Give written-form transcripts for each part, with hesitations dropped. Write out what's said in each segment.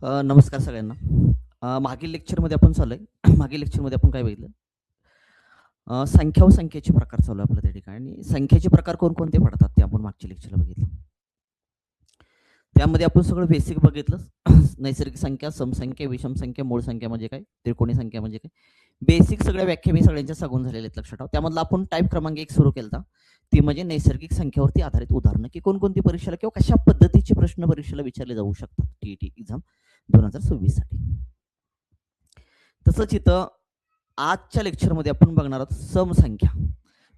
नमस्कार सगळ्यांना. मागील लेक्चरमध्ये आपण चालू आहे. मागील लेक्चरमध्ये आपण काय बघितलं? संख्या व संख्येचे प्रकार चालू आहे आपल्या त्या ठिकाणी. आणि संख्येचे प्रकार कोणकोणते पडतात ते आपण मागच्या लेक्चरला बघितलं. त्यामध्ये आपण सगळं बेसिक बघितलं. नैसर्गिक संख्या, समसंख्या, विषम संख्या, मूळ संख्या म्हणजे काय, त्रिकोणी संख्या म्हणजे काय, बेसिक सगळ्या व्याख्या मी सगळ्यांच्या सांगून झालेल्या आहेत, लक्षात ठेवा. त्यामधला आपण टाईप क्रमांक 1 सुरू केला, ती म्हणजे नैसर्गिक संख्येवरती आधारित उदाहरणं, की कोणकोणती परीक्षेला किंवा कशा पद्धतीचे प्रश्न परीक्षेला विचारले जाऊ शकतात टीईटी एक्झाम 2026 साठी. तसंच इथं आजच्या लेक्चरमध्ये आपण बघणार आहोत समसंख्या.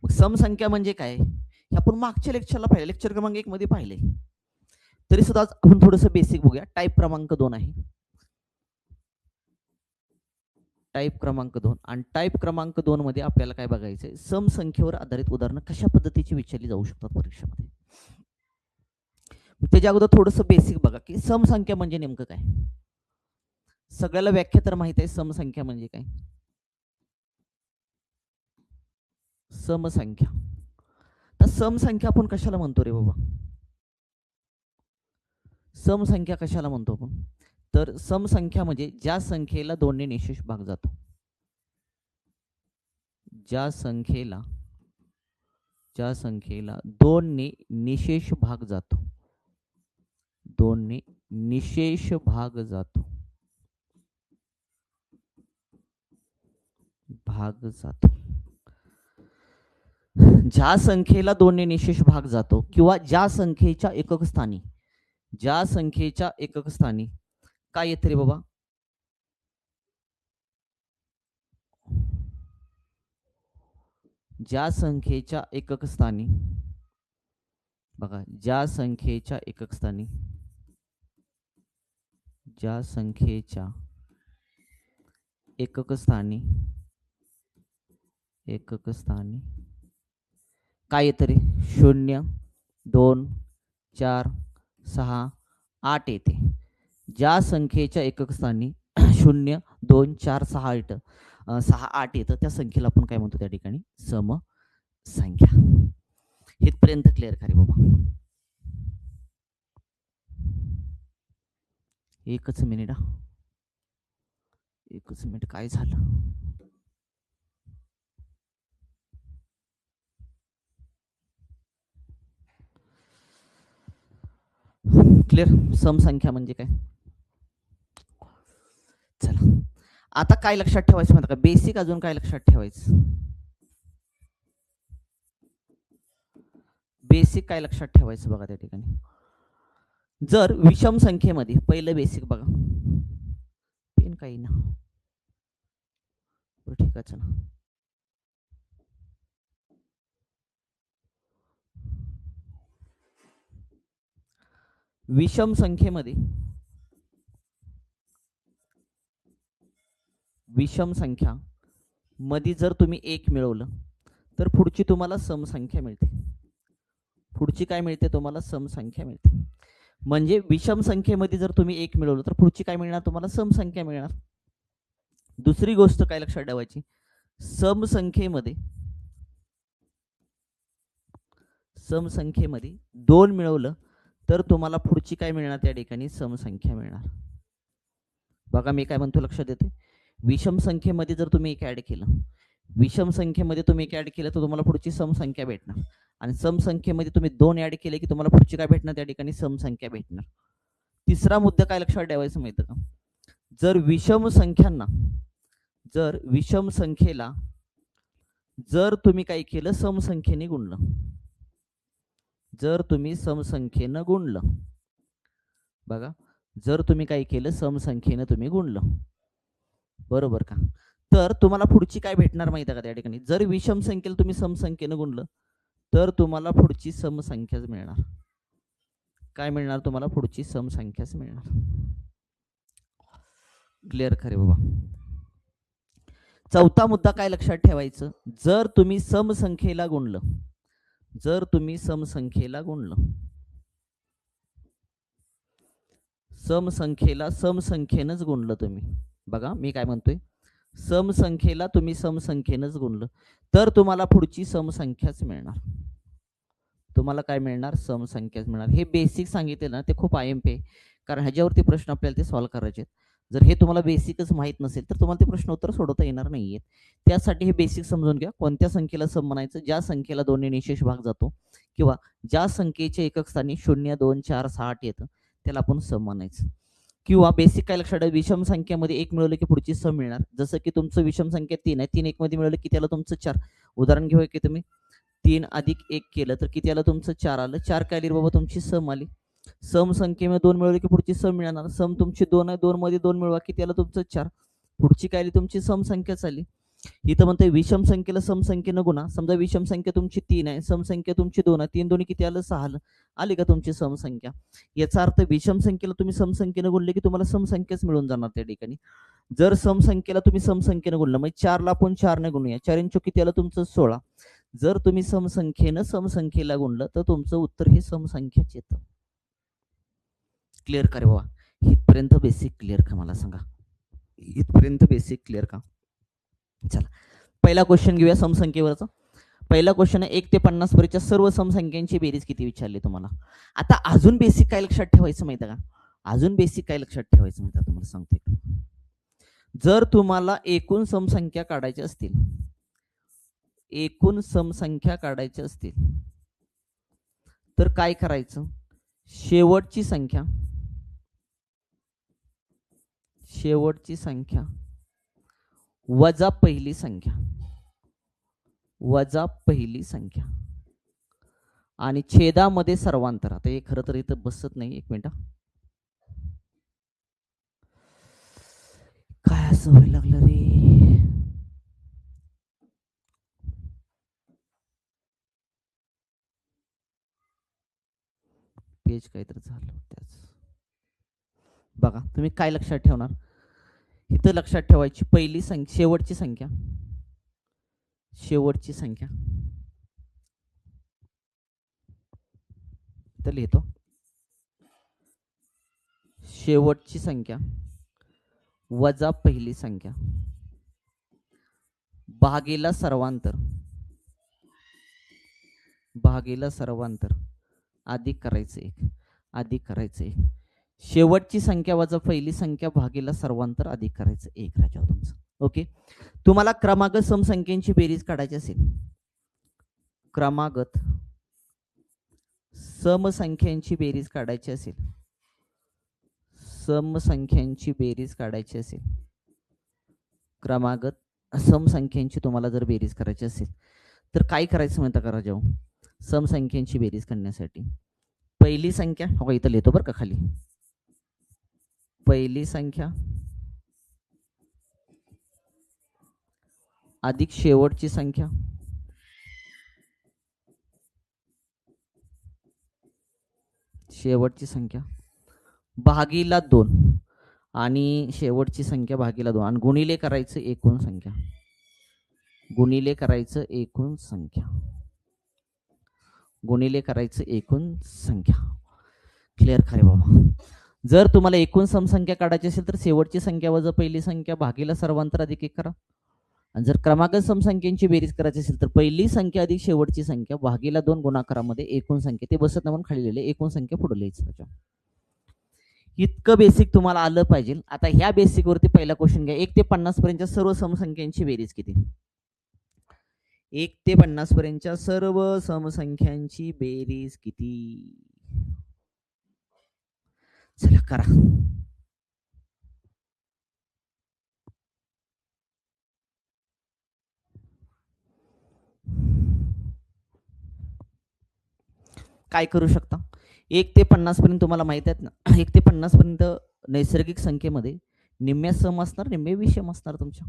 मग समसंख्या म्हणजे काय हे आपण मागच्या लेक्चरला पाहिलं, लेक्चर क्रमांक 1 मध्ये पाहिले. तरी सुद्धा आज आपण थोडंसं बेसिक बघूया. टाईप क्रमांक 2 आहे. टाईप क्रमांक 2 आणि टाईप क्रमांक 2 मध्ये आपल्याला काय बघायचंय, समसंख्येवर आधारित उदाहरणं कशा पद्धतीची विचारली जाऊ शकतात परीक्षेमध्ये. त्याच्या अगोदर थोडंसं बेसिक बघा की समसंख्या म्हणजे नेमकं काय. सगळ्याला व्याख्या तर माहित आहे समसंख्या म्हणजे काय. समसंख्या, तर समसंख्या आपण कशाला म्हणतो रे बाबा, समसंख्या कशाला म्हणतो आपण, तर समसंख्या म्हणजे ज्या संख्येला 2 ने निशेष भाग जातो, ज्या संख्येला 2 ने निशेष भाग जातो, 2 ने निशेष भाग जातो, ज्या संख्येला 2 ने निशेष भाग जातो किंवा ज्या संख्येच्या एकक स्थानी, ज्या संख्येच्या एकक स्थानी काय येते रे बाबा, ज्या संख्येच्या एकक स्थानी, बघा ज्या संख्येच्या एकक स्थानी, ज्या संख्येच्या एकक स्थानी काय येतं रे, 0 2 4 6 8 येते. ज्या संख्येच्या एकक स्थानी 0 2 4 6 येतं, 6 8 येतं, त्या संख्येला आपण काय म्हणतो त्या ठिकाणी, समसंख्या. इथपर्यंत क्लिअर का रे बाबा. एकच मिनिट, एकच मिनिट, काय झालं. क्लिअर, समसंख्या म्हणजे काय. चला आता काय लक्षात ठेवायचं म्हणता का, बेसिक अजून काय लक्षात ठेवायचं, बेसिक काय लक्षात ठेवायचं बघा त्या ठिकाणी. जर विषम संख्येमध्ये, पहिलं बेसिक बघा, पेन काही ना, ठीक आहे चला. विषम संख्येमध्ये, विषम संख्या मध्ये जर तुम्ही 1 मिळवलं तर पुढची तुम्हाला समसंख्या मिळते, पुढची काय मिळते तुम्हाला, समसंख्या मिळते. म्हणजे विषम संख्येमध्ये जर तुम्ही 1 मिळवलं तर पुढची काय मिळणार तुम्हाला, समसंख्या मिळणार. दुसरी गोष्ट काय लक्षात ठेवायची, समसंख्येमध्ये 2 मिळवलं तर तुम्हाला पुढची काय मिळणार त्या ठिकाणी, समसंख्या मिळणार. बघा मी काय म्हणतो लक्षात येते, विषम संख्येमध्ये जर तुम्ही 1 ऍड केलं, विषम संख्येमध्ये तुम्ही 1 ऍड केलं तर तुम्हाला पुढची समसंख्या भेटणार, आणि समसंख्येमध्ये तुम्ही 2 ऍड केले की तुम्हाला पुढची काय भेटणार त्या ठिकाणी, समसंख्या भेटणार. तिसरा मुद्दा काय लक्षात ठेवायचं माहिती का, जर विषम संख्यांना, जर विषम संख्येला जर तुम्ही काय केलं, समसंख्येने गुणलं, जर तुम्ही समसंख्येनं गुणलं, बघा जर तुम्ही काय केलं, समसंख्येनं तुम्ही गुणलं, बरोबर का, तर तुम्हाला पुढची काय भेटणार माहिती का त्या ठिकाणी, जर विषम संख्येला तुम्ही समसंख्येनं गुणलं तर तुम्हाला पुढची समसंख्याच मिळणार. काय मिळणार तुम्हाला, पुढची समसंख्याच मिळणार. क्लिअर खरे बाबा. चौथा मुद्दा काय लक्षात ठेवायचं, जर तुम्ही समसंख्येला गुणलं, जर तुम्ही समसंख्येला गुणलं, समसंख्येला समसंख्येनंच गुणलं तुम्ही, बघा मी काय म्हणतोय, समसंख्येला तुम्ही समसंख्येनंच गुणलं तर तुम्हाला पुढची समसंख्याच मिळणार, तुम्हाला काय मिळणार, समसंख्याच मिळणार. हे बेसिक सांगितले ना, ते खूप IMP आहे. कारण ह्याच्यावरती प्रश्न आपल्याला ते सॉल्व्ह करायचे आहेत. जर हे तुम्हाला बेसिकच माहीत नसेल तर तुम्हाला ते प्रश्न उत्तर सोडवता येणार नाहीयेत. त्यासाठी हे बेसिक समजून घ्या. कोणत्या संख्येला सम म्हणायचं? ज्या संख्येला 2 ने निशेष भाग जातो किंवा ज्या संख्येच्या एकक स्थानी 0, 2, 4, 6, 8 येतं त्याला आपण सम म्हणायचं. किंवा बेसिक काय लक्षात ठेवा, विषम संख्येमध्ये 1 मिळवलं की पुढची सम मिळणार. जसं की तुमचं विषम संख्या 3 आहे. 3 1 मध्ये मिळवलं की त्याला तुमचं 4. उदाहरण घेऊया की तुम्ही 3 + 1 केलं तर किती आलं तुमचं? 4 आलं. 4 काय आली रे बाबा? तुमची सम आली. सम संख्येमध्ये 2 मिळवले की पुढची सम मिळणार. सम तुमची 2 आहे. 2 मध्ये 2 मिळवा किती आलं तुमचं? 4. पुढची काय आली? तुमची सम संख्याच आली. इथं म्हणतोय विषम संख्येला सम संख्येनं गुणा. समजा विषम संख्या तुमची 3 आहे, सम संख्या तुमची 2 आहे. 3 दोन्ही किती आलं? 6 आलं. आली का तुमची सम संख्या? याचा अर्थ विषम संख्येला तुम्ही सम संख्येनं गुणले की तुम्हाला सम संख्याच मिळून जाणार त्या ठिकाणी. जर सम संख्येला तुम्ही सम संख्येनं गुणलं म्हणजे 4 ला आपण 4 ने गुणूया. 4 × किती आलं तुमचं? 16. जर तुम्ही सम संख्येला गुणलं तर तुमचं उत्तर हे सम संख्याच येतं. क्लिअर का रे बाबा? इथपर्यंत बेसिक क्लिअर का? मला सांगा. इथपर्यंत बेसिक क्लिअर का? चला पहिला क्वेश्चन घेऊया समसंख्येवरचा. पहिला क्वेश्चन आहे 1 ते 50 पर्यंतच्या सर्व समसंख्यांची बेरीज किती विचारली तुम्हाला. आता अजून बेसिक काय लक्षात ठेवायचं माहिती का? अजून बेसिक काय लक्षात ठेवायचं माहिती तुम्हाला सांगते. जर तुम्हाला एकूण समसंख्या काढायच्या असतील, एकूण समसंख्या काढायच्या असतील तर काय करायचं? शेवटची संख्या वजा पहिली संख्या आणि छेदामध्ये सर्वांतर. आता हे खरं तर इथं बसत नाही. एक मिनिट. काय असं व्हायला लागलं रे? पेज काहीतरी झालं त्याच. बघा तुम्ही काय लक्षात ठेवणार? इथं लक्षात ठेवायची पहिली संख्या, शेवटची संख्या इथं लिहितो. शेवटची संख्या वजा पहिली संख्या भागीला सर्वांतर अधिक करायचं 1. शेवटची संख्या वजा पहिली संख्या भागीला सर्वांतर अधिक करायचं 1 राजा तुमचं. ओके. तुम्हाला क्रमागत समसंख्यांची बेरीज काढायची असेल, क्रमागत समसंख्यांची बेरीज काढायची असेल, क्रमागत समसंख्यांची तुम्हाला जर बेरीज करायची असेल तर काय करायचं म्हणता का राजाओ? समसंख्यांची बेरीज करण्यासाठी पहिली संख्या हो इथं लिहितो बरं का खाली. पहिली संख्या अधिक शेवटची संख्या भागीला 2 आणि शेवटची संख्या भागीला 2 आणि गुणिले करायचं एकूण संख्या. क्लिअर खरे बाबा? जर तुम्हाला एकूण समसंख्या काढायची असेल तर शेवटची संख्या वजा पहिली संख्या भागीला सर्वांतर अधिक 1 करा. आणि जर क्रमागत समसंख्यांची बेरीज करायची असेल तर पहिली संख्या अधिक शेवटची संख्या भागीला 2 गुणाकारामध्ये एकूण संख्या. ते बसत नाही म्हणून खाली लिहिले एकूण संख्या पुढे लिहायचं. इतकं बेसिक तुम्हाला आलं पाहिजे. आता ह्या बेसिक वरती पहिला क्वेश्चन घ्या. 1 ते 50 पर्यंतच्या सर्व समसंख्यांची बेरीज किती? 1 ते 50 पर्यंतच्या सर्व समसंख्यांची बेरीज किती? चला करा. काय करू शकता? 1 ते 50 पर्यंत तुम्हाला माहित आहेत ना. 1 ते 50 पर्यंत नैसर्गिक संख्येमध्ये निम्म्या सम असणार, निम्मे विषम असणार तुमच्या.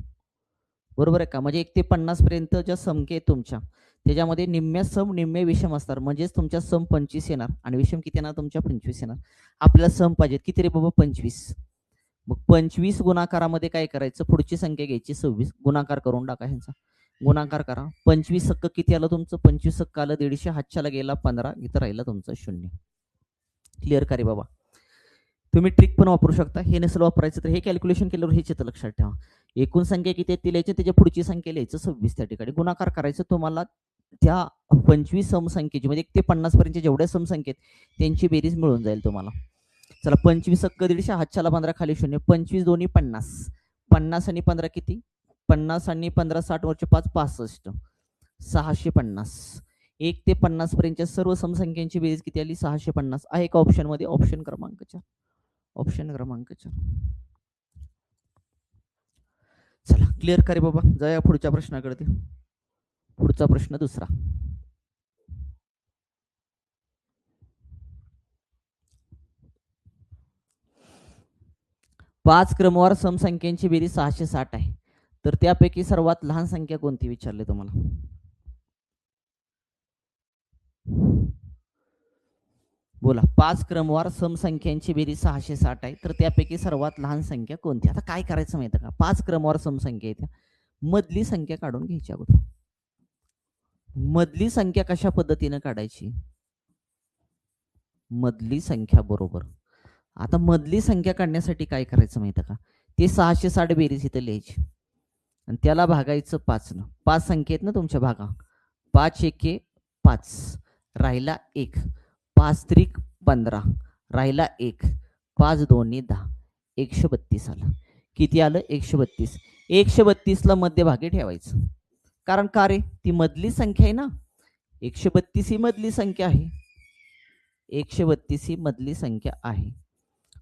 बरोबर आहे का? म्हणजे 1 ते 50 पर्यंत ज्या संख्या आहेत तुमच्या त्याच्यामध्ये निम्म्या सम निम्मे विषम असणार. म्हणजेच तुमच्या सम 25 येणार आणि विषम किती येणार तुमच्या? 25 येणार. आपल्याला सम पाहिजे किती रे बाबा? 25. मग 25 गुणाकारामध्ये काय करायचं? पुढची संख्या घ्यायची 26. गुणाकार करून टाका ह्यांचा. गुणाकार करा. 25 सक्क किती आलं तुमचं? 25 सक्क आलं 150. हातच्याला गेला 15. इथं राहिला तुमचं 0. क्लिअर का रे बाबा? तुम्ही ट्रिक पण वापरू शकता. हे नसेल वापरायचं तर हे कॅल्क्युलेशन केल्यावर हे चित्र लक्षात ठेवा. एकूण संख्या किती आहे ती लिहायची, त्याच्या पुढची संख्या लिहायचं 26. त्या ठिकाणी गुणाकार करायचं. तुम्हाला त्या 25 समसंख्येची म्हणजे 1 ते 50 पर्यंत जेवढ्या समसंख्येत त्यांची बेरीज मिळून जाईल तुम्हाला. चला 25 अक्क 150, हातच्याला 15 खाली 0, 25 दोन्ही 50, 50 आणि 15 किती, 50 आणि 15 60 वरचे 5 65, 650. 1 ते 50 पर्यंतच्या सर्व समसंख्यांची बेरीज किती आली, 650. आहे का ऑप्शन मध्ये, ऑप्शन क्रमांक 4, ऑप्शन क्रमांक 4. चला क्लिअर करे बाबा, जाऊया पुढच्या प्रश्नाकडे. पुढचा प्रश्न दुसरा. 5 क्रमवार समसंख्यांची बेरीज 660 आहे, तर त्यापैकी सर्वात लहान संख्या कोणती विचारले तुम्हाला. बोला. 5 क्रमवार समसंख्यांची बेरीज 660 आहे, तर त्यापैकी सर्वात लहान संख्या कोणती. आता काय करायचं माहिती का, 5 क्रमवार समसंख्या येत्या, मधली संख्या काढून घ्यायची अगोदर. मधली संख्या कशा पद्धतीने काढायची, मधली संख्या बरोबर. आता मधली संख्या काढण्यासाठी काय करायचं माहिती का, ते 660 बेरीज इथं लिहायची आणि त्याला भागायचं 5 न. 5 संख्या आहेत ना तुमच्या भागा, 5 एके 5, राहिला 1, 5 त्रिक 15, राहिला 1, 5 दोन्ही 10, 132 आलं. किती आलं, 132. 132 ला मध्यभागी ठेवायचं, कारण का रे, ती मधली संख्या आहे ना, 132 ही मधली संख्या आहे, 132 ही मधली संख्या आहे.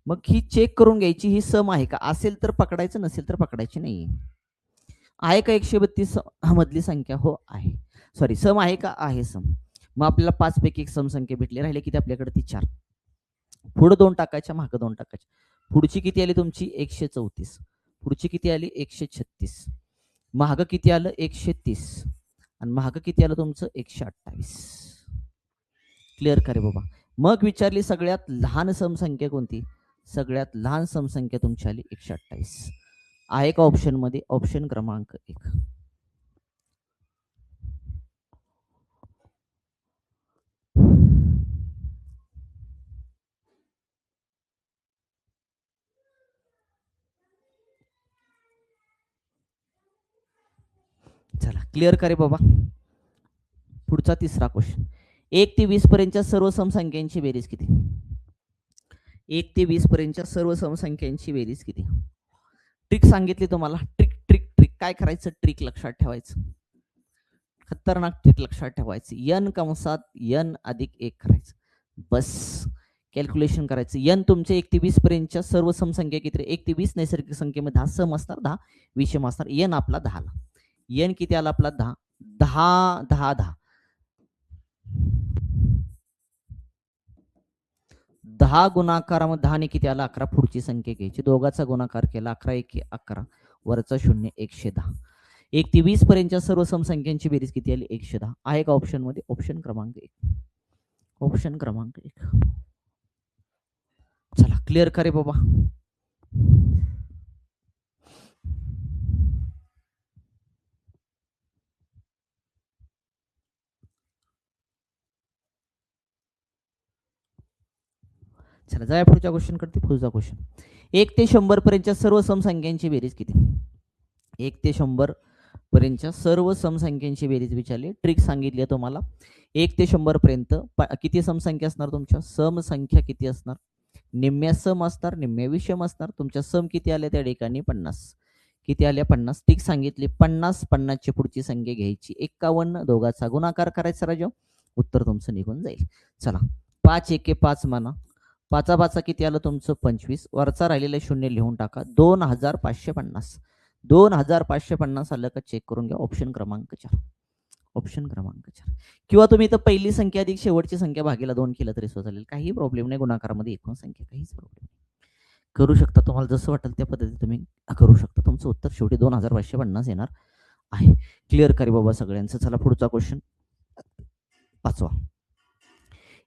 मग ही चेक करून घ्यायची, ही सम आहे का, असेल तर पकडायचं, नसेल तर पकडायची नाही. आहे का 132 मधली संख्या, हो आहे, सॉरी सम आहे का, आहे सम. मग आपल्याला 5 पैकी एक सम संख्या भेटली, राहिले किती आपल्याकडे ती 4. पुढे 2 टाकायच्या, मागे 2 टाकायच्या. पुढची किती आली तुमची 134, पुढची किती आली 136, महाग किती आलं 130, आणि महाग किती आलं तुमचं 128. क्लिअर करे बाबा. मग विचारली सगळ्यात लहान समसंख्या कोणती, सगळ्यात लहान समसंख्या तुमची आली 128. आहे का ऑप्शन मध्ये, ऑप्शन क्रमांक 1. चला क्लिअर करे बाबा. पुढचा तिसरा क्वेश्चन. 1 ते 20 पर्यंतच्या सर्व समसंख्यांची बेरीज किती. 1 ते 20 पर्यंतच्या सर्व समसंख्यांची बेरीज किती. ट्रिक सांगितली तुम्हाला, ट्रिक ट्रिक ट्रिक. काय करायचं, ट्रिक लक्षात ठेवायचं, खतरनाक ट्रिक लक्षात ठेवायचं. n कंसात n अधिक 1 करायचं, बस कॅल्क्युलेशन करायचं. n तुमचे 1 ते 20 पर्यंतच्या सर्व समसंख्या किती, 1 ते 20 नैसर्गिक संख्येमध्ये 10 सम असणार, 10 विषम असणार. n आपला 10 ला, n किती आला आपला 10, 10 10 10, 10 गुणाकारामध्ये 10 ने किती आला 11. पुढची संख्या घ्यायची, दोघाचा गुणाकार केला, 11 1 11, वरचा 0, 110. 1 ते 20 पर्यंतच्या सर्व समसंख्यांची बेरीज किती आली 110. आहे का ऑप्शन मध्ये, ऑप्शन क्रमांक 1, ऑप्शन क्रमांक 1. चला क्लिअर करे बाबा. चला जाऊया पुढच्या क्वेश्चन कडे. पुढचा क्वेश्चन. 1 ते 100 पर्यंतच्या सर्व समसंख्यांची बेरीज किती. 1 ते 100 पर्यंतच्या सर्व समसंख्यांची बेरीज विचारली. ट्रिक सांगितली आहे तुम्हाला. 1 ते 100 पर्यंत किती समसंख्या असणार तुमच्या, समसंख्या किती असणार, निम्म्या सम असणार, निम्म्या विषम असणार. तुमच्या सम किती आल्या त्या ठिकाणी 50, किती आल्या 50. ट्रिक सांगितली 50, 50 ची पुढची संख्या घ्यायची 51, दोघाचा गुणाकार करायचा राजा, उत्तर तुमचं निघून जाईल. चला 5 1 5 म्हणा, 5 5 किती आलं तुमचं 25, वरचा राहिलेलं 0 लिहून टाका, 2550. 2550 आलं का चेक करून घ्या, ऑप्शन क्रमांक 4, ऑप्शन क्रमांक 4. किंवा तुम्ही इथं पहिली संख्या अधिक शेवटची संख्या भागीला 2 केलं तरी चालेल, काही प्रॉब्लेम नाही. गुणाकारामध्ये एकूण संख्या, काहीच प्रॉब्लेम नाही, करू शकता. तुम्हाला जसं वाटेल त्या पद्धतीने तुम्ही करू शकता. तुमचं उत्तर शेवटी 2550 येणार आहे. क्लिअर करे बाबा सगळ्यांचं. चला पुढचा क्वेश्चन 5वा.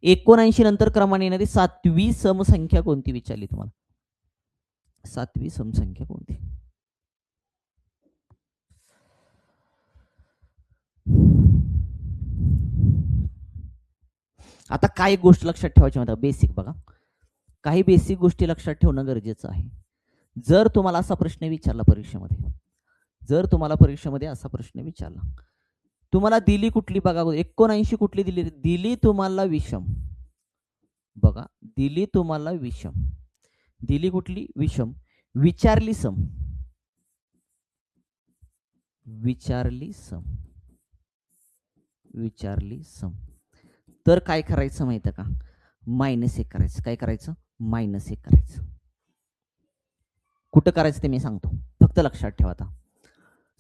79 नंतर क्रमाने येणारी 7वी समसंख्या कोणती विचारली तुम्हाला. 7वी समसंख्या कोणती. आता काही गोष्ट लक्षात ठेवायची होता, बेसिक बघा, काही बेसिक गोष्टी लक्षात ठेवणं गरजेचं आहे. जर तुम्हाला असा प्रश्न विचारला परीक्षेमध्ये, जर तुम्हाला परीक्षेमध्ये असा प्रश्न विचारला, तुम्हाला दिली कुठली बघा, 79 कुठली दिली, दिली तुम्हाला विषम, बघा दिली तुम्हाला विषम, दिली कुठली विषम, विचारली सम, विचारली सम, विचारली सम, तर काय करायचं माहिती का, -1 करायचं. काय करायचं, -1 करायचं. कुठं करायचं ते मी सांगतो, फक्त लक्षात ठेवा. आता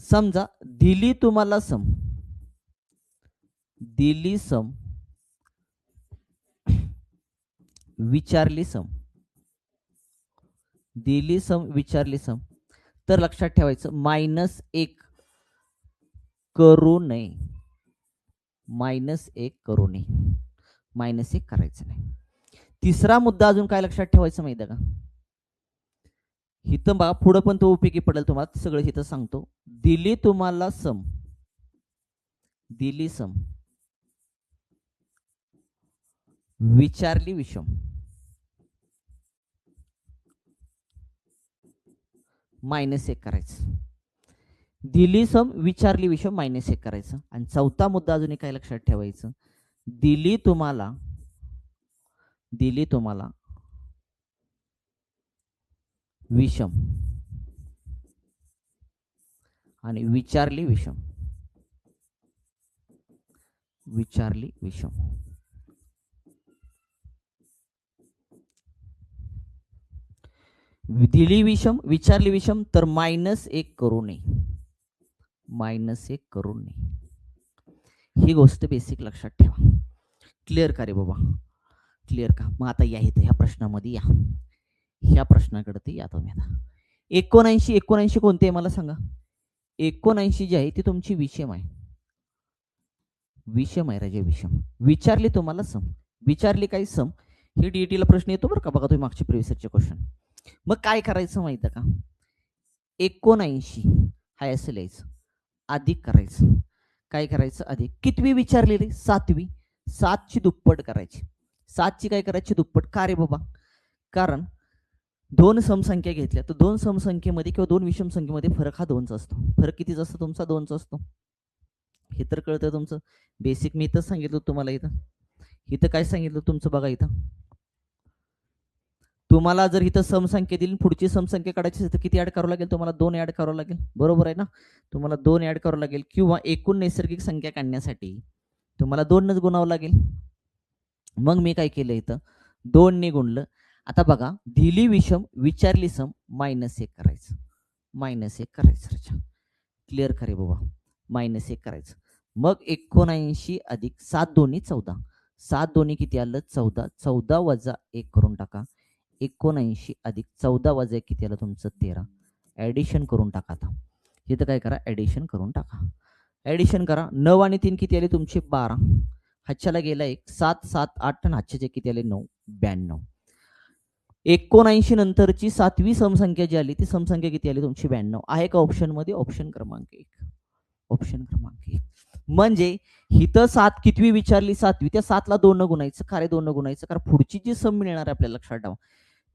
समजा दिली तुम्हाला सम, दिली सम, विचारली सम, दिली सम, विचारली सम, तर लक्षात ठेवायचं -1 करू नये, -1 करू नये, -1 करायचं नाही. तिसरा मुद्दा अजून काय लक्षात ठेवायचं माहिती का, इथं बघा पुढं पण तो उपयोगी पडेल तुम्हाला, सगळं इथं सांगतो. दिली तुम्हाला सम, दिली सम, विचारली विषम, -1 करायचं. दिली सम, विचारली विषम, -1 करायचं. आणि चौथा मुद्दा अजून काय लक्षात ठेवायचं, दिली तुम्हाला, दिली तुम्हाला विषम आणि विचारली विषम, विचारली विषम, दिली विषम, विचारली विषम, तर -1 करू नये, -1 करू नये. ही गोष्ट बेसिक लक्षात ठेवा. क्लिअर का रे बाबा, क्लिअर का. मग आता या इथं ह्या प्रश्नामध्ये या, ह्या प्रश्नाकडे या तुम्ही. आता 79 कोणते आहे मला सांगा. 79 जी आहे ती तुमची विषम आहे, विषम आहे राजे, विषम. विचारली तुम्हाला सम, विचारली काही सम, हे डीईटीला प्रश्न येतो बरं का, बघा तुम्ही मागचे प्रिव्हियस क्वेश्चन. मग काय करायचं माहिती का, 79 हाय असं लिहायचं, अधिक करायचं. काय करायचं, अधिक. कितवी विचारलेली, 7वी, 7ची दुप्पट करायची. 7ची काय करायची, दुप्पट. का रे बाबा, कारण 2 समसंख्या घेतल्या तर 2 समसंख्येमध्ये किंवा 2 विषम संख्येमध्ये फरक हा 2चा असतो. फरक कितीचा असतो तुमचा, 2चा असतो. हे तर कळतं तुमचं, बेसिक मी इथं सांगितलं तुम्हाला. इथं काय सांगितलं तुमचं बघा, इथं तुम्हाला जर इथं समसंख्या दिली, पुढची समसंख्या काढायची तर किती ऍड करावं लागेल तुम्हाला, 2 ऍड करावं लागेल, बरोबर आहे ना. तुम्हाला 2 ऍड करावं लागेल, किंवा एकूण नैसर्गिक संख्या काढण्यासाठी तुम्हाला 2नच गुणावं लागेल. मग मी काय केलं, इथं 2 ने गुणलं. आता बघा, दिली विषम, विचारली सम, -1 करायचं, -1 करायचं. क्लिअर करे बाबा, -1 करायचं. मग 79 अधिक 7 दोन्ही 14, 7 दोन्ही किती आलं, 14, 14 वजा 1 करून टाका. 79 अधिक 14 वजा 1 किती आलं तुमचं, 13. ऍडिशन करून टाका. आता इथं काय करा, ऍडिशन करून टाका. ऍडिशन करा. 9 आणि 3 किती आले तुमचे, 12. हातच्याला गेला 1, 7 7 8 आणि हातच्याचे किती आले, 9, 92. 79 नंतरची 7वी समसंख्या जी आली ती समसंख्या किती आली तुमची, 92. आहे का ऑप्शन मध्ये, ऑप्शन क्रमांक 1, ऑप्शन क्रमांक 1. म्हणजे इथं 7 कितवी विचारली, 7वी, त्या 7ला 2 न गुणायचं. खरे 2 न गुणायचं, कारण पुढची जी सम मिळणार आहे आपल्याला, लक्षात ठेवा,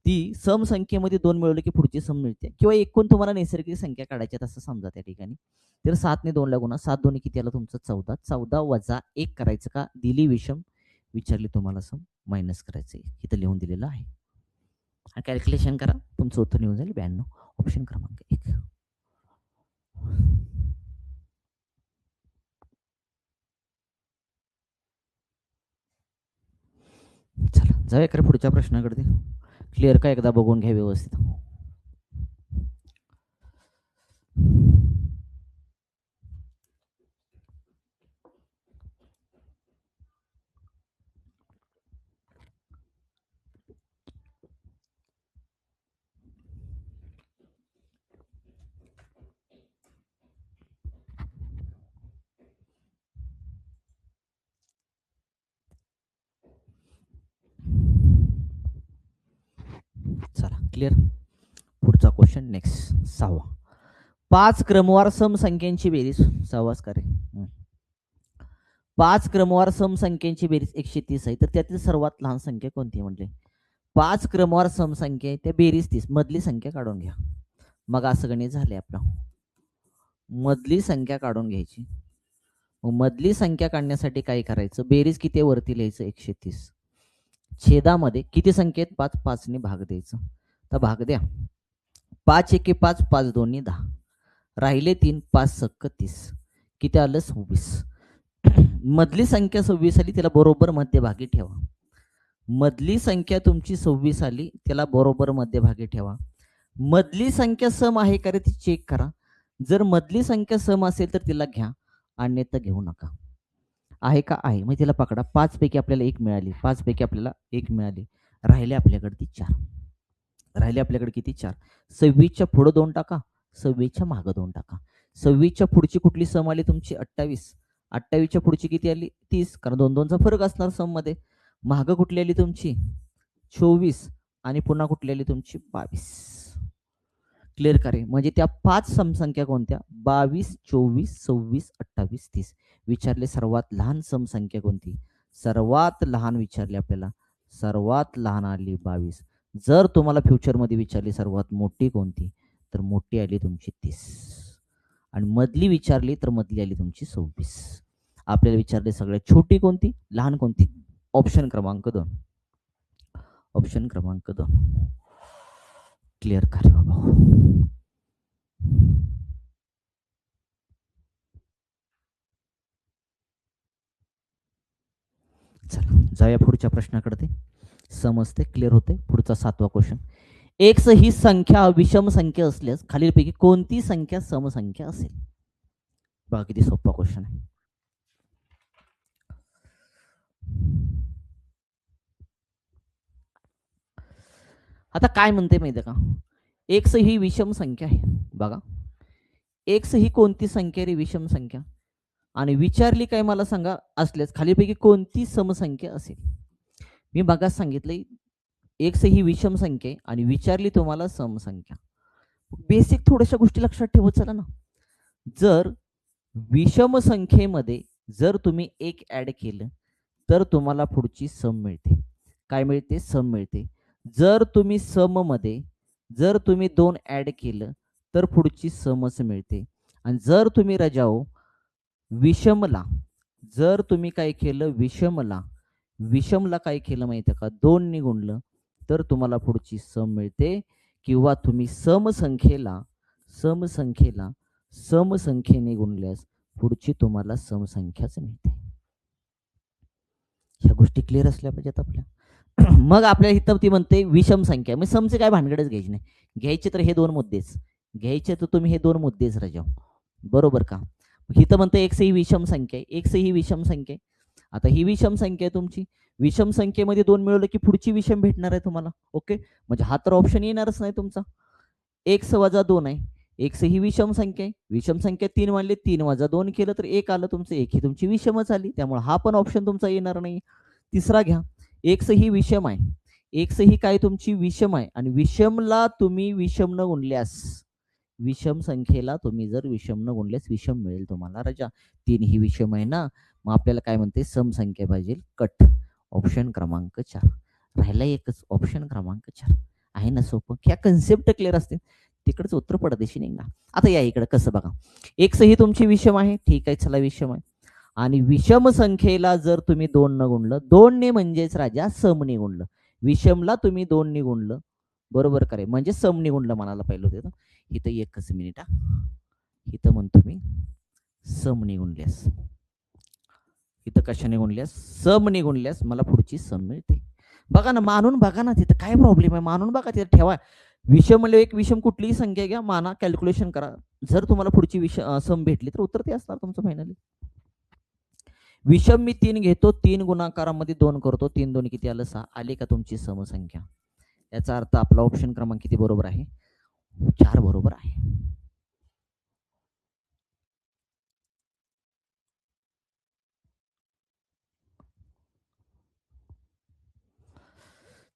ती सम संख्येमध्ये 2 मिळवले की पुढची सम मिळते. किंवा एकूण तुम्हाला नैसर्गिक संख्या काढायची असं समजा त्या ठिकाणी. तर 7 ने 2 ला गुणा, 7 दोन्ही किती आलं तुमचं, 14. 14 वजा 1 करायचं. का, दिली विषम, विचारली तुम्हाला सम, मायनस करायचं. इथं लिहून दिलेलं आहे. कॅल्क्युलेशन करा, तुमचं उत्तर निघून जाईल 92, ऑप्शन क्रमांक 1. चला जाऊया खरं पुढच्या प्रश्नाकडे. क्लिअर का, एकदा बघून घ्या व्यवस्थित. चला क्लिअर. पुढचा क्वेश्चन नेक्स्ट, 6वा. 5 क्रमवार समसंख्यांची बेरीज, 6वाच करे. 5 क्रमवार समसंख्यांची बेरीज 130 आहे, तर त्यातील सर्वात लहान संख्या कोणती म्हटले. 5 क्रमवार समसंख्या आहे, त्या बेरीज 30, मधली संख्या काढून घ्या. मग असं गणित झाले आपलं, मधली संख्या काढून घ्यायची. मधली संख्या काढण्यासाठी काय करायचं, बेरीज किती वरती लिहायचं, 130. छेदामध्ये किती संख्येत, 5, 5 ने भाग द्यायचं. तर भाग द्या. 5 एके 5, 5 दोन्ही 10, राहिले 3, 5 सक्क 30, किती आलं 26. मधली संख्या 26 आली, त्याला बरोबर मध्यभागी ठेवा. मधली संख्या तुमची 26 आली, त्याला बरोबर मध्यभागी ठेवा. मधली संख्या सम आहे का रे ती चेक करा. जर मधली संख्या सम असेल तर तिला घ्या, अन्यथा घेऊ नका. आहे का? आहे. मग तिला पकडा. 5 पैकी आपल्याला 1 मिळाली, 5 पैकी आपल्याला 1 मिळाली, राहिले आपल्याकडे ती 4. राहिले आपल्याकडे किती? 4. 26च्या पुढं 2 टाका, 26च्या मागं 2 टाका. 26च्या पुढची कुठली सम आली तुमची? 28. 28च्या पुढची किती आली? 30, कारण 2-2चा फरक असणार सम मध्ये. मागं कुठली आली तुमची? 24, आणि पुन्हा कुठली आली तुमची? 22. क्लिअर करे. म्हणजे त्या 5 समसंख्या कोणत्या? 22, 24, 26, 28, 30. विचारले सर्वात लहान समसंख्या कोणती? सर्वात लहान विचारले आपल्याला. सर्वात लहान आली 22. जर तुम्हाला फ्युचरमध्ये विचारली सर्वात मोठी कोणती, तर मोठी आली तुमची 30. आणि मधली विचारली तर मधली आली तुमची 26. आपल्याला विचारले सगळ्यात छोटी कोणती, लहान कोणती? ऑप्शन क्रमांक 2. ऑप्शन क्रमांक 2. क्लिअर करा बाबा. चला जाऊया पुढच्या प्रश्नाकडे. ते समजते, क्लिअर होते. पुढचा 7वा क्वेश्चन. एक्स ही संख्या विषम संख्या असल्यास खालीलपैकी कोणती संख्या समसंख्या असेल? बघा किती सोपा क्वेश्चन आहे. आता काय म्हणते माहिती का, एक्स ही विषम संख्या आहे. बघा, एक्स ही कोणती संख्या रे? विषम संख्या. आणि विचारली काय मला सांगा, असल्यास खालीपैकी कोणती समसंख्या असेल? मी बघा सांगितलंय, एक्स ही विषम संख्या आहे आणि विचारली तुम्हाला समसंख्या. बेसिक थोड्याशा गोष्टी लक्षात ठेवत चला ना. जर विषम संख्येमध्ये जर तुम्ही 1 ऍड केलं तर तुम्हाला पुढची सम मिळते. काय मिळते? सम मिळते. जर तुम्ही सम मध्ये जर तुम्ही 2 ऍड केलं तर पुढची समच मिळते. आणि जर तुम्ही रजाओ विषमला, जर तुम्ही काय केलं? विषमला काय केलं माहिती का? 2 ने गुणलं तर तुम्हाला पुढची सम मिळते. किंवा तुम्ही समसंख्येला समसंख्येने गुणल्यास पुढची तुम्हाला समसंख्याच मिळते. ह्या गोष्टी क्लिअर असल्या पाहिजेत आपल्या. मग आपल्या इथं ती म्हणते विषम संख्या. मग समचे काय भानगडच घ्यायची नाही. घ्यायचे तर हे 2 मुद्देच घ्यायचे, तर तुम्ही हे 2 मुद्देच राजाव, बरोबर का? इथं म्हणते एक्स ही विषम संख्या आहे. एक्स ही विषम संख्या आहे. आता ही विषम संख्या आहे तुमची. विषम संख्येमध्ये 2 मिळवलं की पुढची विषम भेटणार आहे तुम्हाला. ओके, म्हणजे हा तर ऑप्शन येणारच नाही तुमचा. एक्स वजा 2 आहे. एक्स ही विषम संख्या आहे. विषम संख्या 3 मानले, 3 वजा 2 केलं तर 1 आलं तुमचं. 1 ही तुमची विषमच आली, त्यामुळे हा पण ऑप्शन तुमचा येणार नाही. तिसरा घ्या, एक्स ही विषम आहे. एक्स ही काय तुमची? विषम आहे. आणि विषमला तुम्ही विषम न गुणल्यास, विषम संख्येला तुम्ही जर विषम न गुणल्यास विषम मिळेल तुम्हाला राजा. 3 ही विषम आहे ना, मग आपल्याला काय म्हणते? सम संख्या पाहिजे, कट. ऑप्शन क्रमांक 4 राहिला एकच. ऑप्शन क्रमांक 4 आहे ना सोपं. ह्या कन्सेप्ट क्लिअर असते तिकडच उत्तर परदेशी निघणार. आता या इकडे कसं बघा, एक्स ही तुमची विषम आहे. ठीक आहे, चला विषम आहे. आणि विषम संख्येला जर तुम्ही 2 न गुणलं, 2 ने म्हणजेच राजा समने गुणलं. विषमला तुम्ही 2 ने गुणलं, बरोबर करे, म्हणजे समने गुणलं म्हणायला पाहिलं होतं. इथं एकच मिनिट हा, इथं म्हणतो मी समने गुणल्यास. इथं कशाने गुणल्यास? समने गुणल्यास मला पुढची सम मिळते. बघा ना, मानून बघा ना, तिथं काय प्रॉब्लेम आहे? मानून बघा, तिथं ठेवा. विषम म्हणजे एक विषम कुठलीही संख्या घ्या, माना, कॅल्क्युलेशन करा. जर तुम्हाला पुढची सम भेटली तर उत्तर ते असणार तुमचं फायनली. विषम मी 3 घेतो, 3 गुणाकारामध्ये 2 करतो, 3 2 किती आलं? 6 आली का तुमची समसंख्या? याचा अर्थ आपला ऑप्शन क्रमांक किती बरोबर आहे? 4 बरोबर आहे.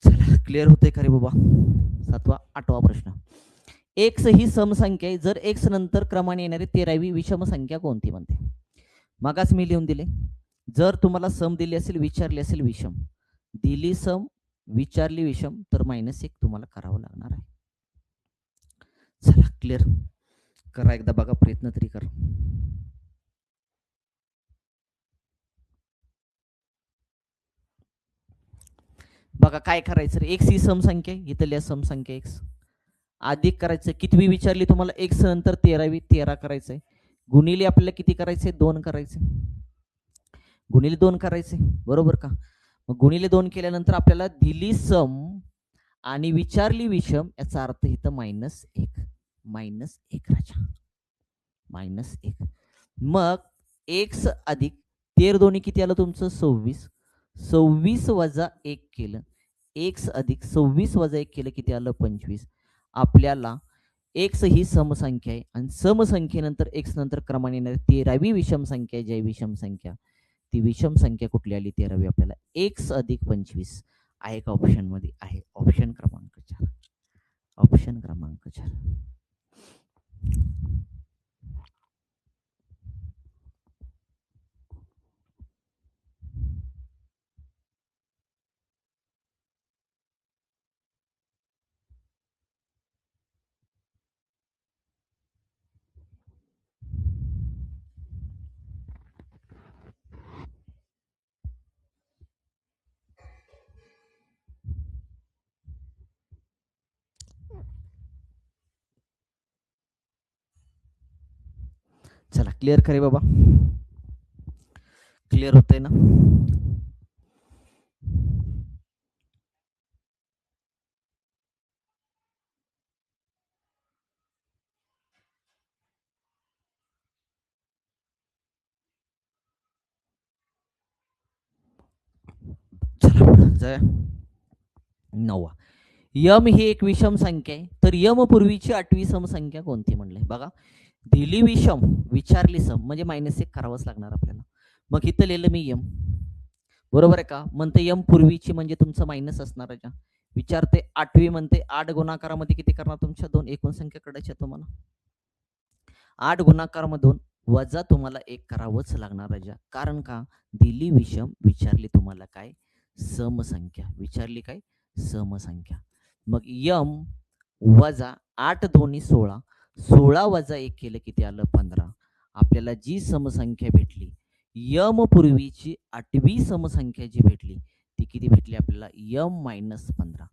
चला क्लिअर होते का रे बाबा? 7वा 8वा प्रश्न. एक्स ही समसंख्या आहे. जर एक्स नंतर क्रमाने येणारी 13वी विषम संख्या कोणती म्हणते? मगाच मी लिहून दिले. जर तुम्हाला सम दिली असेल, विचारली असेल विषम, दिली सम, विचारली विषम, तर -1 तुम्हाला करावं लागणार आहे. चला क्लिअर करा एकदा, बघा प्रयत्न तरी करा. बघा काय करायचं रे, एक्स ही समसंख्या आहे, इथल्या समसंख्या एक्स अधिक करायचं, कितवी विचारली तुम्हाला, एक्स नंतर 13वी 13 करायचंय, गुणिले आपल्याला किती करायचे, 2 करायचे, गुणिले 2 करायचे, बरोबर का. मग गुणिले 2 केल्यानंतर आपल्याला दिली सम आणि विचारली विषम, याचा अर्थ इथं -1, -1 राजा, -1. मग एक्स अधिक 13 दोन्ही किती आलं तुमचं, 26, 26 वजा 1 केलं, एक्स अधिक 26 वजा 1 केलं किती आलं, 25. आपल्याला एक्स ही समसंख्या आहे आणि समसंख्येनंतर एक्स नंतर क्रमाने येणारी 13वी विषम संख्या, जी विषम संख्या, ती विषम संख्या कुठली आली, 13वी, आपल्याला एक्स अधिक 25 आहे का ऑप्शन मध्ये, आहे ऑप्शन क्रमांक 4, ऑप्शन क्रमांक 4. चला क्लिअर करे बाबा, क्लिअर होतंय ना. चला पुढे जाऊया. 9वा, यम ही एक विषम संख्या आहे, तर यम पूर्वीची 8वी समसंख्या कोणती म्हणले. बघा, दिली विषम, विचारली सम, म्हणजे -1 करावंच लागणार आपल्याला. मग इथं लिहिलं मी यम, बरोबर आहे का. म्हणते यम पूर्वीची म्हणजे तुमचं मायनस असणार आहे. विचारते 8वी, म्हणते 8 गुणाकारामध्ये किती करणार, तुमच्या 2 एकूण संख्या काढायच्या तुम्हाला, 8 गुणाकारामधून वजा तुम्हाला 1 करावंच लागणार आहे. कारण का, दिली विषम, विचारली तुम्हाला काय, समसंख्या, विचारली काय, समसंख्या. मग यम वजा 8 दोन्ही 16, 16 वजा 1 केलं किती आलं, 15. आपल्याला जी समसंख्या भेटली, यम पूर्वीची 8वी समसंख्या जी भेटली, ती किती भेटली आपल्याला, यम -15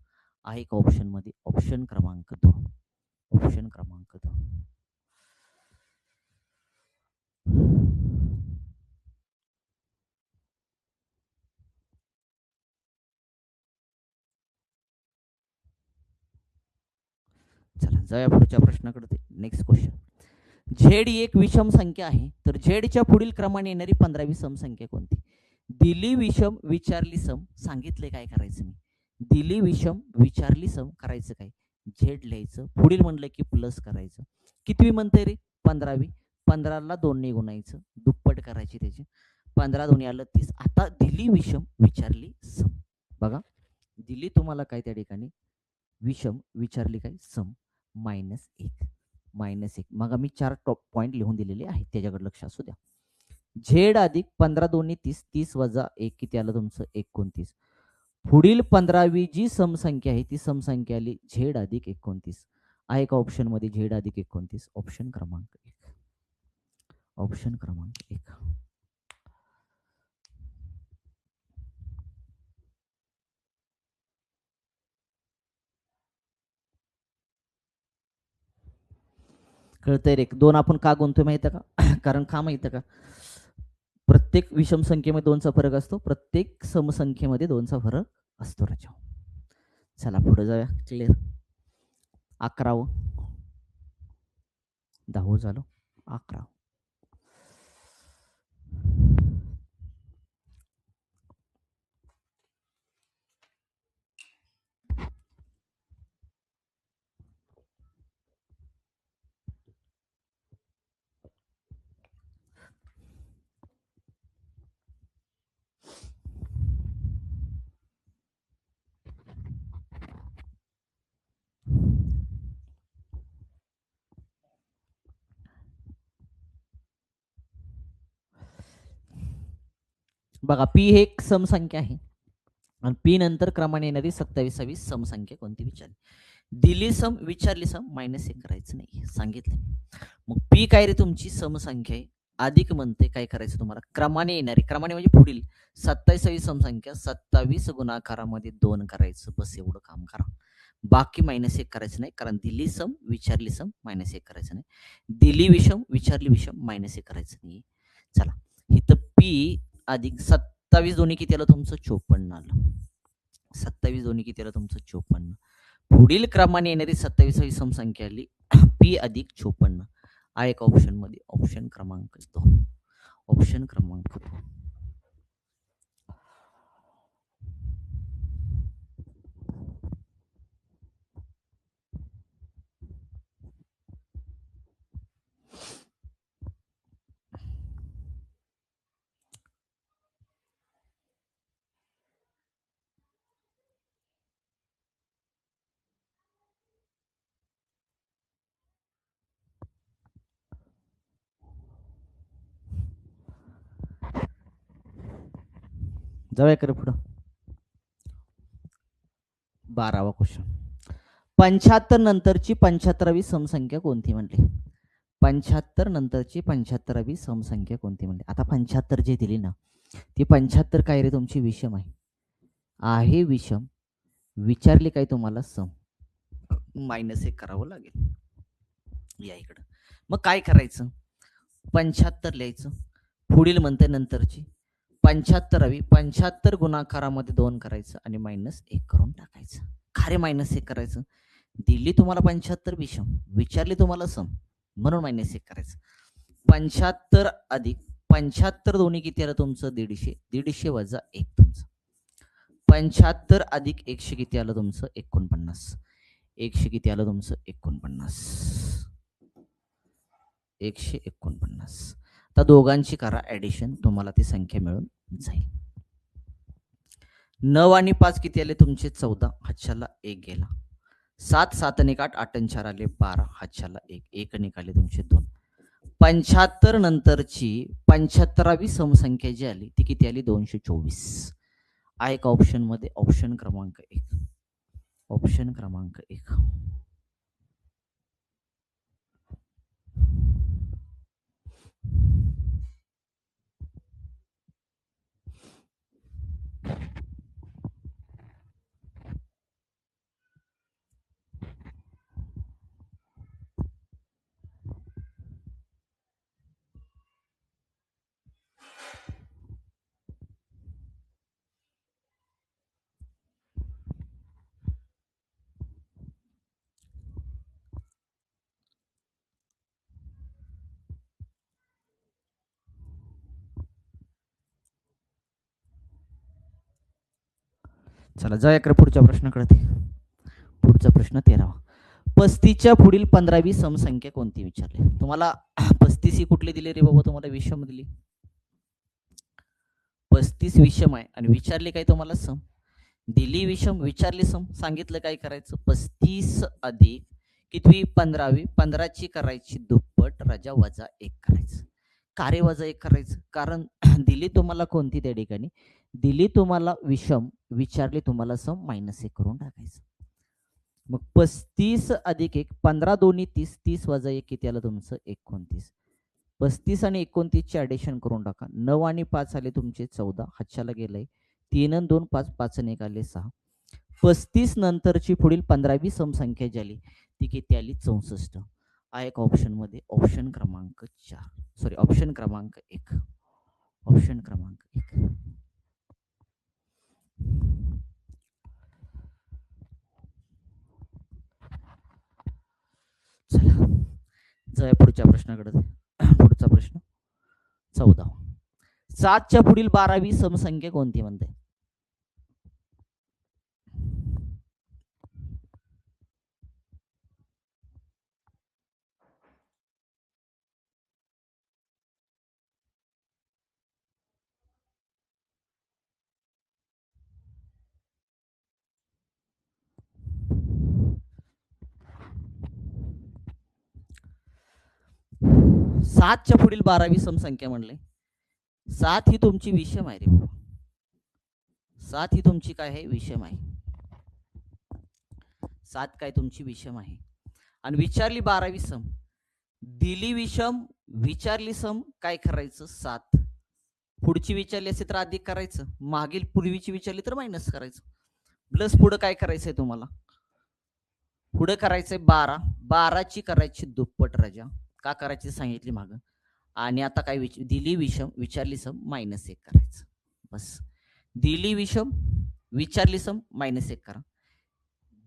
आहे का ऑप्शन मध्ये, ऑप्शन क्रमांक 2, ऑप्शन क्रमांक 2. चला जाऊया पुढच्या प्रश्नाकडे. नेक्स्ट क्वेश्चन, झेड ही एक विषम संख्या आहे, तर झेडच्या पुढील क्रमाने येणारी 15वी समसंख्या कोणती. दिली विषम, विचारली सम, सांगितले काय करायचं मी, दिली विषम, विचारली सम, करायचं काय, झेड लिहायचं, पुढील म्हणलं की प्लस करायचं, कितवी म्हणते रे, 15वी, 15ला 2ने गुणायचं, दुप्पट करायची त्याची, 15 दोन्ही आलं 30. आता दिली विषम, विचारली सम, बघा दिली तुम्हाला काय त्या ठिकाणी विषम, विचारली काय सम, -1, मग आम्ही 4 टॉप पॉइंट लिहून दिलेले आहेत, त्याच्याकडे लक्ष असू द्या. झेड अधिक 15 दोन्ही 30, 30 वजा 1 किती आलं तुमचं, 29. पुढील 15वी जी समसंख्या आहे, ती समसंख्या आली झेड अधिक 29, आहे का ऑप्शन मध्ये, झेड अधिक 29, ऑप्शन क्रमांक 1, ऑप्शन क्रमांक 1. कळतंय रे, 2 आपण का गुणतोय माहिती का, कारण का माहिती का, प्रत्येक विषम संख्येमध्ये 2चा फरक असतो, प्रत्येक समसंख्येमध्ये 2चा फरक असतो राजा. चला पुढे जाऊया, क्लिअर. 11व, 10 झालं, 11. बघा, पी हे एक समसंख्या आहे आणि पी नंतर क्रमाने येणारी 27वी समसंख्या कोणती विचारली. दिली सम, विचारली सम, -1 करायचं नाही, सांगितलं. मग पी काय रे, तुमची समसंख्या आहे, अधिक म्हणते काय करायचं तुम्हाला, क्रमाने येणारी, क्रमाने म्हणजे पुढील 27वी समसंख्या 27 गुणाकारामध्ये 2 करायचं, बस एवढं काम करा. बाकी -1 करायचं नाही, कारण दिली सम विचारली सम -1 करायचं नाही, दिली विषम विचारली विषम -1 करायचं नाही. चला, इथं पी अधिक 27 दोन्ही किती आलं तुमचं, 54 आलं. 27 दोन्ही किती आलं तुमचं, 54. पुढील क्रमाने येणारी 27वी समसंख्या आली पी अधिक 54. हा एक ऑप्शन मध्ये, ऑप्शन क्रमांक 2, ऑप्शन क्रमांक 2. जाऊया कर पुढं. 12वा क्वेश्चन. 75 नंतरची 75वी समसंख्या कोणती म्हणली? 75 नंतरची 75वी समसंख्या कोणती म्हणली? आता 75 जे दिली ना, ती 75 काय रे तुमची विषम आहे विषम, विचारली काय तुम्हाला सम, -1 करावं लागेल. या इकडं मग काय करायचं, 75 लिहायचं, पुढील म्हणते नंतरची 75वी, 75 गुणाकारामध्ये 2 करायचं आणि -1 करून टाकायचं. खरे -1 करायचं, दिली तुम्हाला 75 विषम, विचारली तुम्हाला सम, म्हणून -1 करायचं. 75 अधिक 75 दोन्ही किती आलं तुमचं, 150, 150 वजा 1 तुमचं. 75 अधिक 100 किती आलं तुमचं, 49. 100 किती आलं तुमचं, 49. 149. आता दोघांची करा ऍडिशन, तुम्हाला ती संख्या मिळून जाईल. 9 आणि 5 किती आले तुमचे, 14. हातच्याला 1 गेला. 7 7 आणि 8 8 आणि 4 आले 12. हातच्याला 1 1 निघाले तुमचे 2. 75 नंतरची 75वी समसंख्या जी आली ती किती आली, 224. हा एक ऑप्शन मध्ये, ऑप्शन क्रमांक 1, ऑप्शन क्रमांक 1. चला जाऊया पुढच्या प्रश्नाकडे. पुढचा प्रश्न 13वा. 35च्या पुढील 15वी समसंख्या कोणती विचारली तुम्हाला. 35 ही कुठली दिली रे बाबा तुम्हाला, विषम दिली. 35 विषम आहे आणि विचारली काय तुम्हाला सम, दिली विषम विचारली सम, सांगितलं काय करायचं, 35 अधिक कितवी, 15वी, 15ची करायची दुप्पट, राजा वजा 1 करायचं. कार्य वजा 1 करायचं, कारण दिली तुम्हाला कोणती त्या ठिकाणी, दिली तुम्हाला विषम, विचारली तुम्हाला सम, -1 करून टाकायचं. मग 35 अधिक 1, 15 दोन्ही 30, 30 वजा 1 किती आलं तुमचं, 29. 35 आणि 29 चे ऍडिशन करून टाका. 9 आणि 5 आले तुमचे 14. हातच्याला गेलंय 3 आणि 2 5, 5 आणि 1 आले 6. 35 नंतरची पुढील 15वी समसंख्या जी आली ती किती आली, 64. हा एक ऑप्शन मध्ये, ऑप्शन क्रमांक 4, सॉरी ऑप्शन क्रमांक 1, ऑप्शन क्रमांक 1. चला जाऊया पुढच्या प्रश्नाकडे. पुढचा प्रश्न 14. 7च्या पुढील 12वी समसंख्या कोणती म्हणते. सातच्या पुढील 12वी समसंख्या म्हणले. 7 ही तुमची विषम आहे रे बाबा, 7 ही तुमची काय आहे, विषम आहे. 7 काय तुमची विषम आहे आणि विचारली 12वी सम, दिली विषम, विचारली सम, काय करायचं 7. पुढची विचारली असेल तर अधिक करायचं, मागील पूर्वीची विचारली तर मायनस करायचं. प्लस पुढे काय करायचंय तुम्हाला, पुढे करायचंय 12. 12ची करायची दुप्पट राजा, का करायची सांगितली माग. आणि आता काय दिली विषम, विचारली सम, -1 करायचं. बस. दिली विषम, विचारली सम, -1 करा.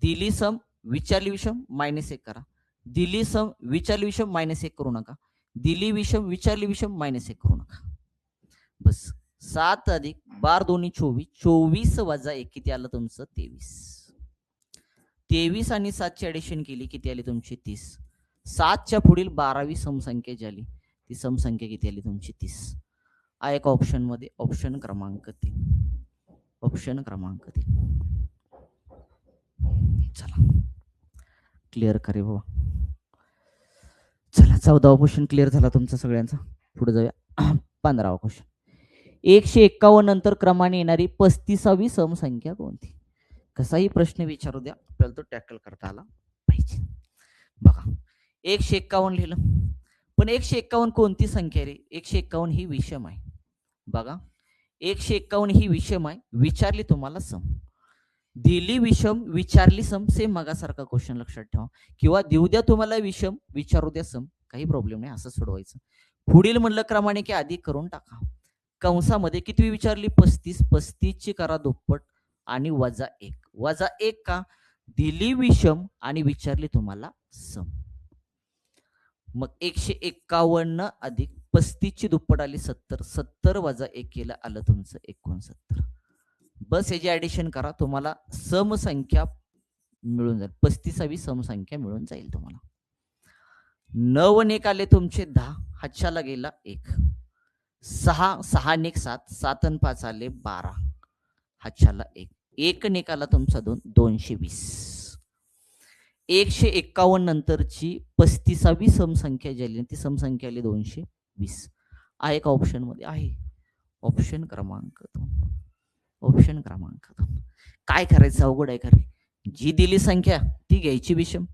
दिली सम, विचारली विषम, -1 करा. दिली सम, विचारली विषम, -1 करू नका. दिली विषम, विचारली विषम, -1 करू नका. बस. 7 अधिक 12 दोन्ही 24. 24 वजा 1 किती आलं तुमचं 23. 23 आणि 7ची ऍडिशन केली किती आली तुमची 30. 7च्या पुढील 12वी समसंख्या जी आली ती समसंख्या किती आली तुमची 30. हा एक ऑप्शन मध्ये ऑप्शन क्रमांक 3. ऑप्शन क्रमांक 3. चला क्लिअर करे बाबा. चला 14वा क्वेश्चन क्लिअर झाला तुमचा सगळ्यांचा. पुढे जाऊया 15वा क्वेश्चन. 151 नंतर क्रमाने येणारी 35वी समसंख्या कोणती. कसाही प्रश्न विचारू द्या आपल्याला तो टॅकल करता आला पाहिजे. बघा 151 लिहिलं, पण 151 कोणती संख्या रे. 151 ही विषम आहे. बघा 151 ही विषम आहे, विचारली तुम्हाला सम. दिली विषम, विचारली सम, सेम मगासारखा क्वेश्चन लक्षात ठेवा. किंवा देऊ द्या तुम्हाला विषम, विचारू द्या सम, काही प्रॉब्लेम नाही, असं सोडवायचं. पुढील म्हणलं क्रमाने की अधिक करून टाका. कंसामध्ये किती विचारली 35. 35ची करा दुप्पट आणि वजा 1. वजा 1 का, दिली विषम आणि विचारली तुम्हाला सम. मग 151 अधिक 35ची दुप्पट आली 70. 70 वजा 1 केलं आलं तुमचं 69. बस याची ऍडिशन करा, तुम्हाला समसंख्या मिळून जाईल. 35वी समसंख्या मिळून जाईल तुम्हाला. 9 आणि 1 आले तुमचे 10. हातच्याला गेला 1. 6 6 आणि 1 7. 7 आणि 5 आले 12. हातच्याला 1. 1 आणि 1 आला तुमचा 2. 220. 151 नंतरची 35वी समसंख्या जी आली ती समसंख्या आली 220. हा एक ऑप्शन मध्ये आहे. ऑप्शन क्रमांक 2. ऑप्शन क्रमांक 2. काय करायचं अवघड आहे का रे. जी दिली संख्या ती घ्यायची विषम,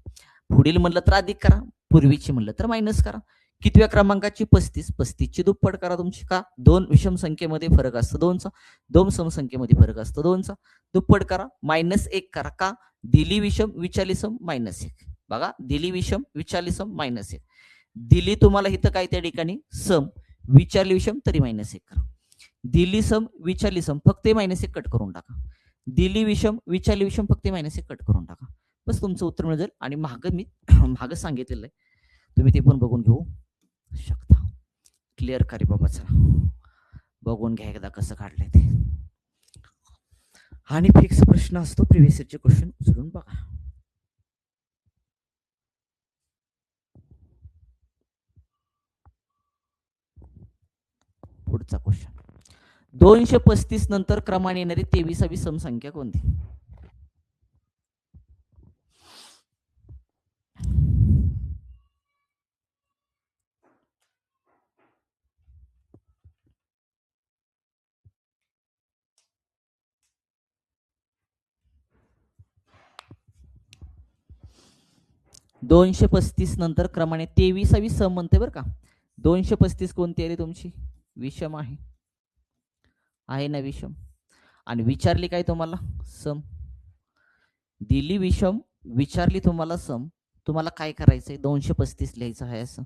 पुढील म्हणलं तर अधिक करा, पूर्वीची म्हणलं तर मायनस करा. कितव्या क्रमांकाची 35. 35ची दुप्पट करा तुमची, का 2 विषम संख्येमध्ये फरक असतो 2चा, 2 समसंख्येमध्ये फरक असतो 2चा. दुप्पट करा, -1 करा, का दिली विषम, विचारली सम, -1. बघा दिली विषम, विचारली सम, -1. दिली तुम्हाला इथं काय त्या ठिकाणी सम, विचारली विषम तरी -1 करा. दिली सम, विचारली सम, फक्त -1 कट करून टाका. दिली विषम, विचारली विषम, फक्त -1 कट करून टाका. बस तुमचं उत्तर मिळेल. आणि माग मी माग सांगितलेलं आहे, तुम्ही ते पण बघून घेऊ शकता. क्लिअर करी बाबा. चला बघून घ्या एकदा कसं काढलंय ते. आणि फिक्स प्रश्न असतो, प्रिव्हियस इयरचे क्वेश्चन उचलून बघा. पुढचा क्वेश्चन. 235 नंतर क्रमाने येणारी 23वी समसंख्या कोणती. 235 नंतर क्रमाने 23वी सम म्हणते बरं का. 235 कोणती आली तुमची, विषम आहे ना विषम. आणि विचारली काय तुम्हाला सम. दिली विषम, विचारली तुम्हाला सम. तुम्हाला काय करायचंय 235 लिहायचं आहे असं.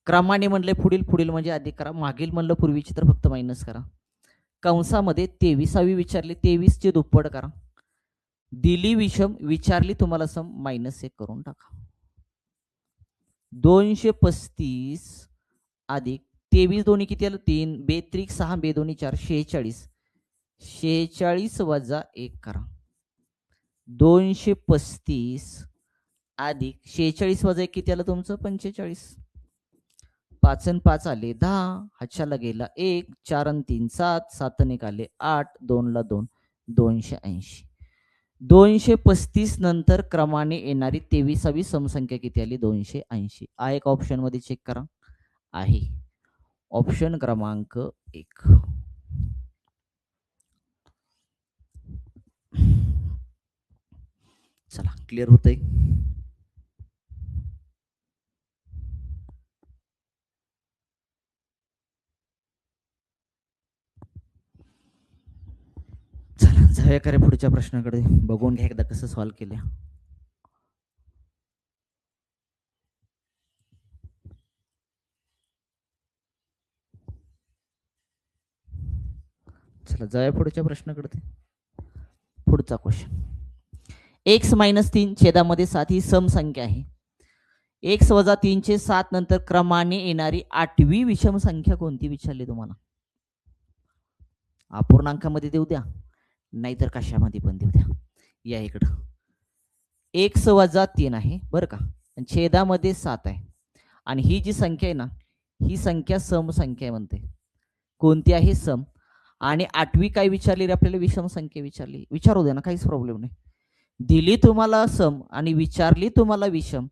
क्रमाने म्हणले पुढील, पुढील म्हणजे अधिक करा, मागील म्हणलं पूर्वीची तर फक्त मायनस करा. कंसामध्ये 23वी विचारली, 23ची दुप्पट करा. दिली विषम, विचारली तुम्हाला सम, -1 करून टाका. 235 अधिक 23 दोन्ही किती आलं 3. 2 त्रिक 6, 2 दोन्ही 4, 46. 46 वजा 1 करा. 235 अधिक 46 वजा 1 किती आलं तुमचं 45. 5 आणि 5 आले 10. हातच्याला गेला 1. 4 आणि 3 7. 7 आणि 1 आले 8. 2 ला 2. 280. 235 नंतर क्रमाने येणारी 23वी समसंख्या किती आली 280. हा एक ऑप्शन मध्ये चेक करा आहे. ऑप्शन क्रमांक 1. चला क्लिअर होतंय. जाऊया का रे पुढच्या प्रश्नाकडे, बघून घ्या एकदा कसं सॉल्व्ह केलं. चला जाऊया पुढच्या प्रश्नाकडे. पुढचा क्वेश्चन, x-3 ही सम संख्या आहे. x-3 नंतर क्रमाने येणारी 8वी विषम संख्या कोणती विचारली तुम्हाला. अपूर्णांकामध्ये देऊ द्या, नाहीतर कशामध्ये पण देऊ द्या. या इकडं x-3 आहे बरं का, छेदामध्ये 7 आहे, आणि ही जी संख्या आहे ना, ही संख्या सम संख्या म्हणते. कोणती आहे, सम. आणि 8वी काय विचारली रे आपल्याला, विषम संख्या विचारली. विचारू दे ना, काहीच प्रॉब्लेम नाही. दिली तुम्हाला सम आणि विचारली तुम्हाला विषम,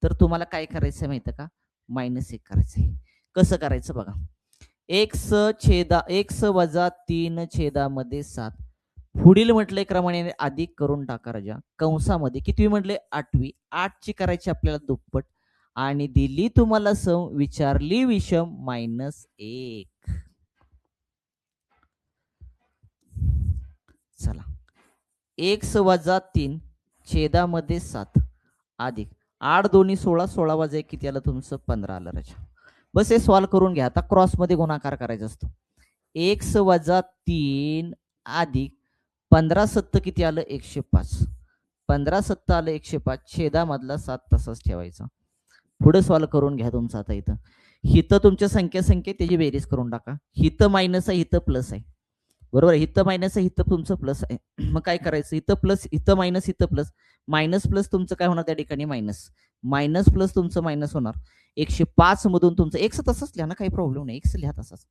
तर तुम्हाला काय करायचं माहिती का, -1 करायचंय. कसं करायचं बघा, x-3 छेदामध्ये 7, पुढील म्हटलंय क्रमाने अधिक करून टाका राजा, कंसामध्ये किती म्हटले, 8वी. 8ची करायची आपल्याला दुप्पट, आणि दिली तुम्हाला सम, विचारली विषम, -1. चला, x-3 छेदामध्ये 7 अधिक 8 दोन्ही 16, 16 वजा 1 किती आलं तुमचं, 15 आलं राजा. बस हे सॉल्व्ह करून घ्या. आता क्रॉस मध्ये गुणाकार करायचा असतो. x-3 अधिक 15 किती आलं, 105. 15 आलं 105, छेदामधला 7 तसाच ठेवायचा. पुढे सॉल्व्ह करून घ्या तुमचं. आता इथं हिथं तुमच्या संख्या त्याची बेरीज करून टाका. हिथं मायनस आहे, हिथं प्लस आहे, बरोबर. हिथं मायनस आहे, हिथं तुमचं प्लस आहे. मग काय करायचं, इथं प्लस, इथं मायनस, इथं प्लस. मायनस प्लस तुमचं काय होणार त्या ठिकाणी, मायनस. मायनस प्लस तुमचं मायनस होणार. 105 मधून तुमचं एक्स तसंच लिहा ना, काही प्रॉब्लेम नाही, एक्स लिहा तसाच.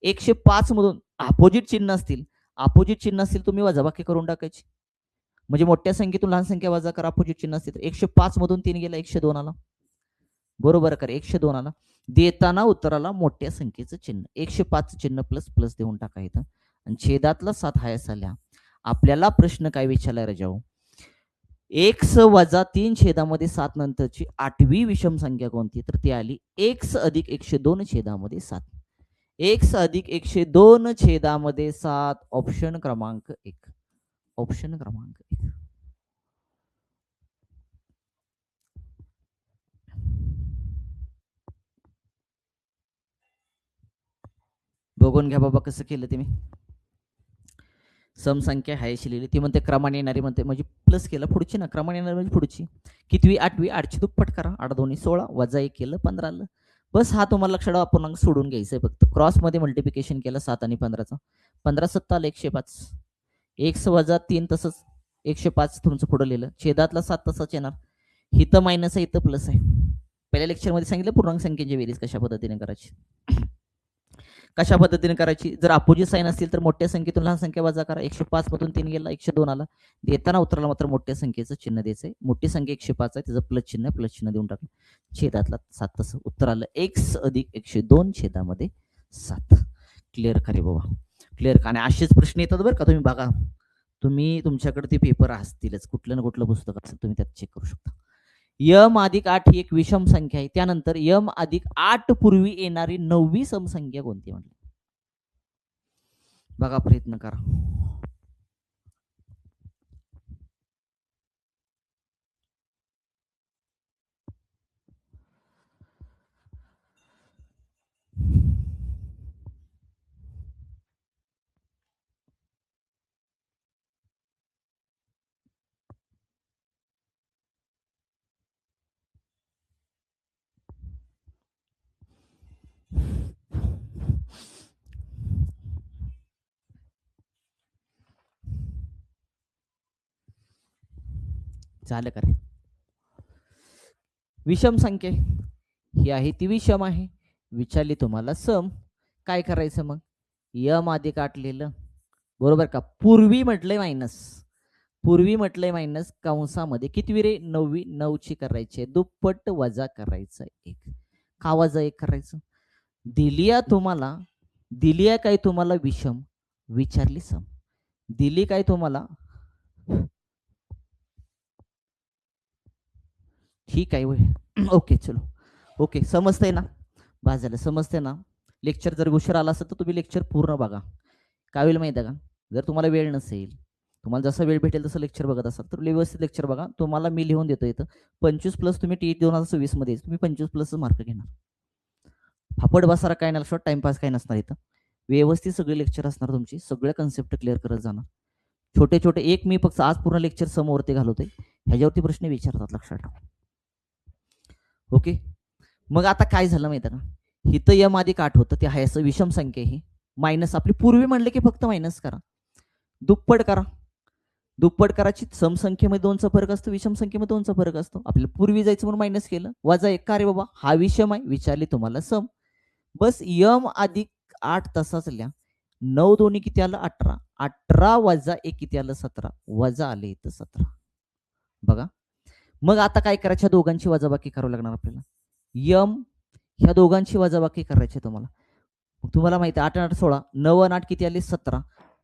105 मधून अपोजिट चिन्ह असतील, तुम्ही वजाबाकी करून टाकायची. म्हणजे मोठ्या संख्येतून लहान संख्या वजा करा, अपोजिट चिन्ह असतील. 105 मधून 3 गेला, 102 आला, बरोबर कर, 102 आला. देताना उत्तराला मोठ्या संख्येचं चिन्ह, 105 चिन्ह प्लस प्लस देऊन टाका इथं, आणि छेदातला 7 हा असा लिहा. आपल्याला प्रश्न काय विचारलाय राजाओ, x-3 छेदामध्ये 7 नंतरची 8वी विषम संख्या कोणती, तर ती आली x अधिक 102 छेदामध्ये 7. x अधिक 102 छेदामध्ये 7, ऑप्शन क्रमांक 1. ऑप्शन क्रमांक 1. बघून घ्या बाबा कसं केलं तुम्ही. सम संख्या हायशी लिहिली, ती म्हणते क्रमाने येणारी म्हणते, म्हणजे प्लस केलं, पुढची ना क्रमाने येणारी म्हणजे पुढची. कितवी, 8वी. 8ची दुप्पट करा, 8 दोन्ही 16 वजा 1 केलं, 15 आलं. बस हा तुम्हाला लक्षात अपूर्णांक सोडून घ्यायचंय फक्त. क्रॉस मध्ये मल्टिप्लिकेशन केलं 7 आणि 15चं, 15 आलं 105. x-3 तसंच 105 तुमचं पुढे लिहिलं, छेदातला 7 तसाच येणार. इथं मायनस आहे, इथं प्लस आहे. पहिल्या लेक्चर मध्ये सांगितलं पूर्णांक संख्येची बेरीज कशा पद्धतीने करायची. कशा पद्धतीने करायची, जर अपोजिट साइन असतील तर मोठ्या संख्येतून लहान संख्या वजा करा. 105 मधून 3 गेला, 102 आला. देताना उत्तराला मात्र मोठ्या संख्येचं चिन्ह द्यायचंय. मोठी संख्या 105 आहे, त्याचं प्लस चिन्ह देऊन टाकलं. छेदातला 7 तसं उत्तर आलं x अधिक 102 छेदामध्ये 7. क्लिअर का रे बाबा, क्लिअर का. आणि असेच प्रश्न येतात बरं का, तुम्ही बघा, तुम्ही तुमच्याकडे ते पेपर असतीलच, कुठलं ना कुठलं पुस्तक असेल, तुम्ही त्यात चेक करू शकता. m+8 ही एक विषम संख्या आहे, त्यानंतर m+8 पूर्वी येणारी 9वी समसंख्या कोणती म्हटली. बघा, प्रयत्न करा. झालं का रे. विषम संख्या ही आहे ती विषम आहे, विचारली तुम्हाला सम. काय करायचं मग, m+8 लिहिलं, बरोबर का. पूर्वी म्हटलंय मायनस, पूर्वी म्हटलंय मायनस, कंसामध्ये कितवी रे, 9वी. 9ची करायची दुप्पट वजा करायचं 1. का वजा 1 करायचं, दिलिया तुम्हाला, दिलिया काय तुम्हाला विषम, विचारली सम. दिली काय तुम्हाला, ठीक आहे. ओके, चलो, ओके, समजतंय ना, बस झालं, समजतंय ना. लेक्चर जर उशीर आला असेल तर तुम्ही लेक्चर पूर्ण बघा. काय होईल माहिती आहे का, जर तुम्हाला वेळ नसेल तुम्हाला जसा वेळ भेटेल तसं लेक्चर बघत असाल तर व्यवस्थित लेक्चर बघा. तुम्हाला मी लिहून देतो इथं 25 प्लस तुम्ही टी 2026 मध्ये तुम्ही 25 प्लस मार्क घेणार. फापड बसारा काय नाही, लक्षात टाइमपास काय नसणार इथं. व्यवस्थित सगळे लेक्चर असणार तुमची, सगळे कन्सेप्ट क्लिअर करत जाणार. छोटे छोटे एक मी फक्त आज पूर्ण लेक्चर समोरती घालवतोय, ह्याच्यावरती प्रश्न विचारतात, लक्षात ठेवा. ओके. मग आता काय झालं माहिती का, हिथं यम अधिक 8 होतं, ते आहे असं विषम संख्या ही मायनस. आपली पूर्वी म्हणले की फक्त मायनस करा, दुप्पट करा. दुप्पट करायची समसंख्येमध्ये 2चा फरक असतो, विषम संख्येमध्ये 2चा फरक असतो. आपल्याला पूर्वी जायचं म्हणून मायनस केलं, वजा 1 का रे बाबा, हा विषम आहे, विचारली तुम्हाला सम. बस यम अधिक 8 तसाच लिहा. 9 दोन्ही किती आलं 18, 18 वजा 1 किती आलं 17, वजा आले इथं 17. बघा मग आता काय करायच्या, दोघांची वजाबाकी करावी लागणार आपल्याला. यम ह्या दोघांची वजाबाकी करायची तुम्हाला. तुम्हाला माहिती आहे 8 8 16, 9 आणि 8 किती आले 17.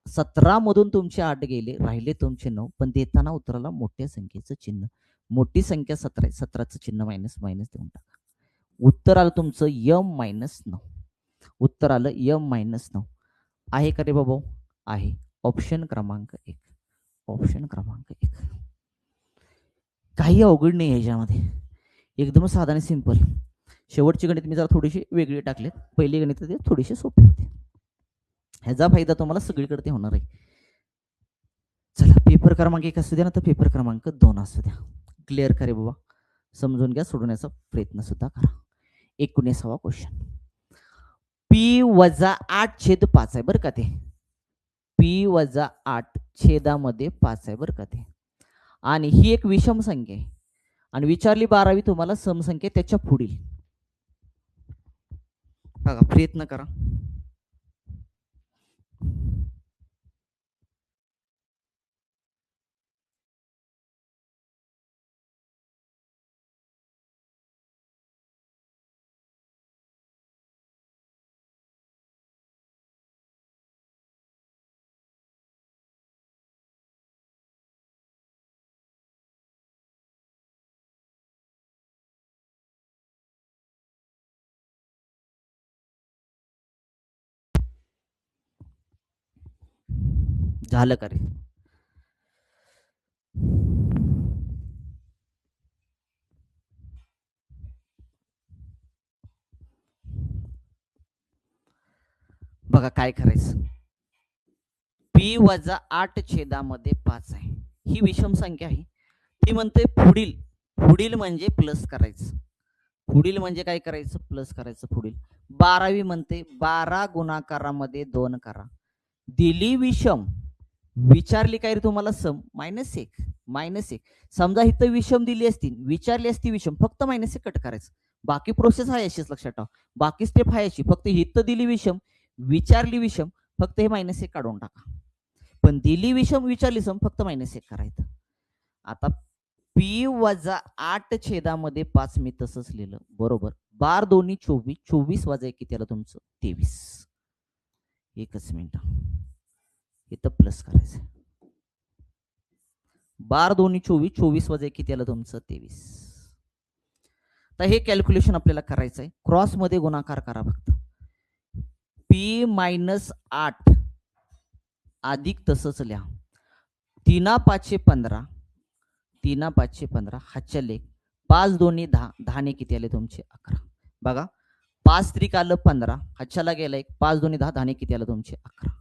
17 मधून तुमचे 8 गेले, राहिले तुमचे 9. पण देताना उत्तराला मोठ्या संख्येचं चिन्ह, मोठी संख्या 17 आहे, 17चं चिन्ह मायनस मायनस देऊन टाका. उत्तर आलं तुमचं यम मायनस 9. उत्तर आलं यम मायनस 9. आहे का रे बाबा, आहे. ऑप्शन क्रमांक 1, ऑप्शन क्रमांक 1. काही अवघड नाही ह्याच्यामध्ये, एकदम साधा आणि सिंपल. शेवटची गणित मी जरा थोडीशी वेगळी टाकलेत, पहिली गणित ते थोडीशी सोपी होती. ह्याचा फायदा तुम्हाला सगळीकडे होणार आहे. चला पेपर क्रमांक 1 असू द्या ना तर पेपर क्रमांक 2 असू द्या, क्लिअर करे बाबा, समजून घ्या, सोडवण्याचा प्रयत्न सुद्धा करा. 19वा क्वेश्चन. पी वजा 8/5 आहे बरं का ते, पी वजा 8 छेदामध्ये 5 आहे बरं का ते. आणि ही एक विषम संख्या आहे आणि विचारली 12वी तुम्हाला समसंख्या त्याच्या पुढील. बघा प्रयत्न करा. झालं का रे. बघा काय करायचं, पी वजा 8 छेदामध्ये 5 आहे, ही विषम संख्या आहे. ती म्हणते पुढील, पुढील म्हणजे प्लस करायचं, पुढील म्हणजे काय करायचं, प्लस करायचं पुढील. 12वी म्हणते 12 गुणाकारामध्ये 2 करा. दिली विषम, विचारली काय रे तुम्हाला सम, -1 -1. समजा इथं विषम दिली असती, विचारली असती विषम, फक्त -1 कट करायचं. बाकी प्रोसेस आहे अशीच, लक्षात ठेवा. बाकी स्टेप आहे अशी, फक्त इथं दिली विषम, विचारली विषम, फक्त हे -1 काढून टाका. पण दिली विषम, विचारली सम, फक्त -1 करायचं. आता पी वजा 8 छेदामध्ये 5 मी तसंच लिहिलं बरोबर. 12 दोन्ही 24, 24 वजा 1 किती आलं तुमचं 23. एकच मिनिट, इथं प्लस करायचं. 12 दोन्ही 24, 24 वजा 1 किती आलं तुमचं 23. तर हे कॅल्क्युलेशन आपल्याला करायचं आहे, क्रॉस मध्ये गुणाकार करा फक्त. पी -8 अधिक तसंच लिहा, 3 5 15, 3 5 15, हातच्या लेख 5 दोन्ही 10, 10 ने किती आले तुमचे 11. बघा 5 त्रिक आलं 15, हातच्याला गेला एक, 5 दोन्ही 10, 10 ने किती आलं तुमचे 11.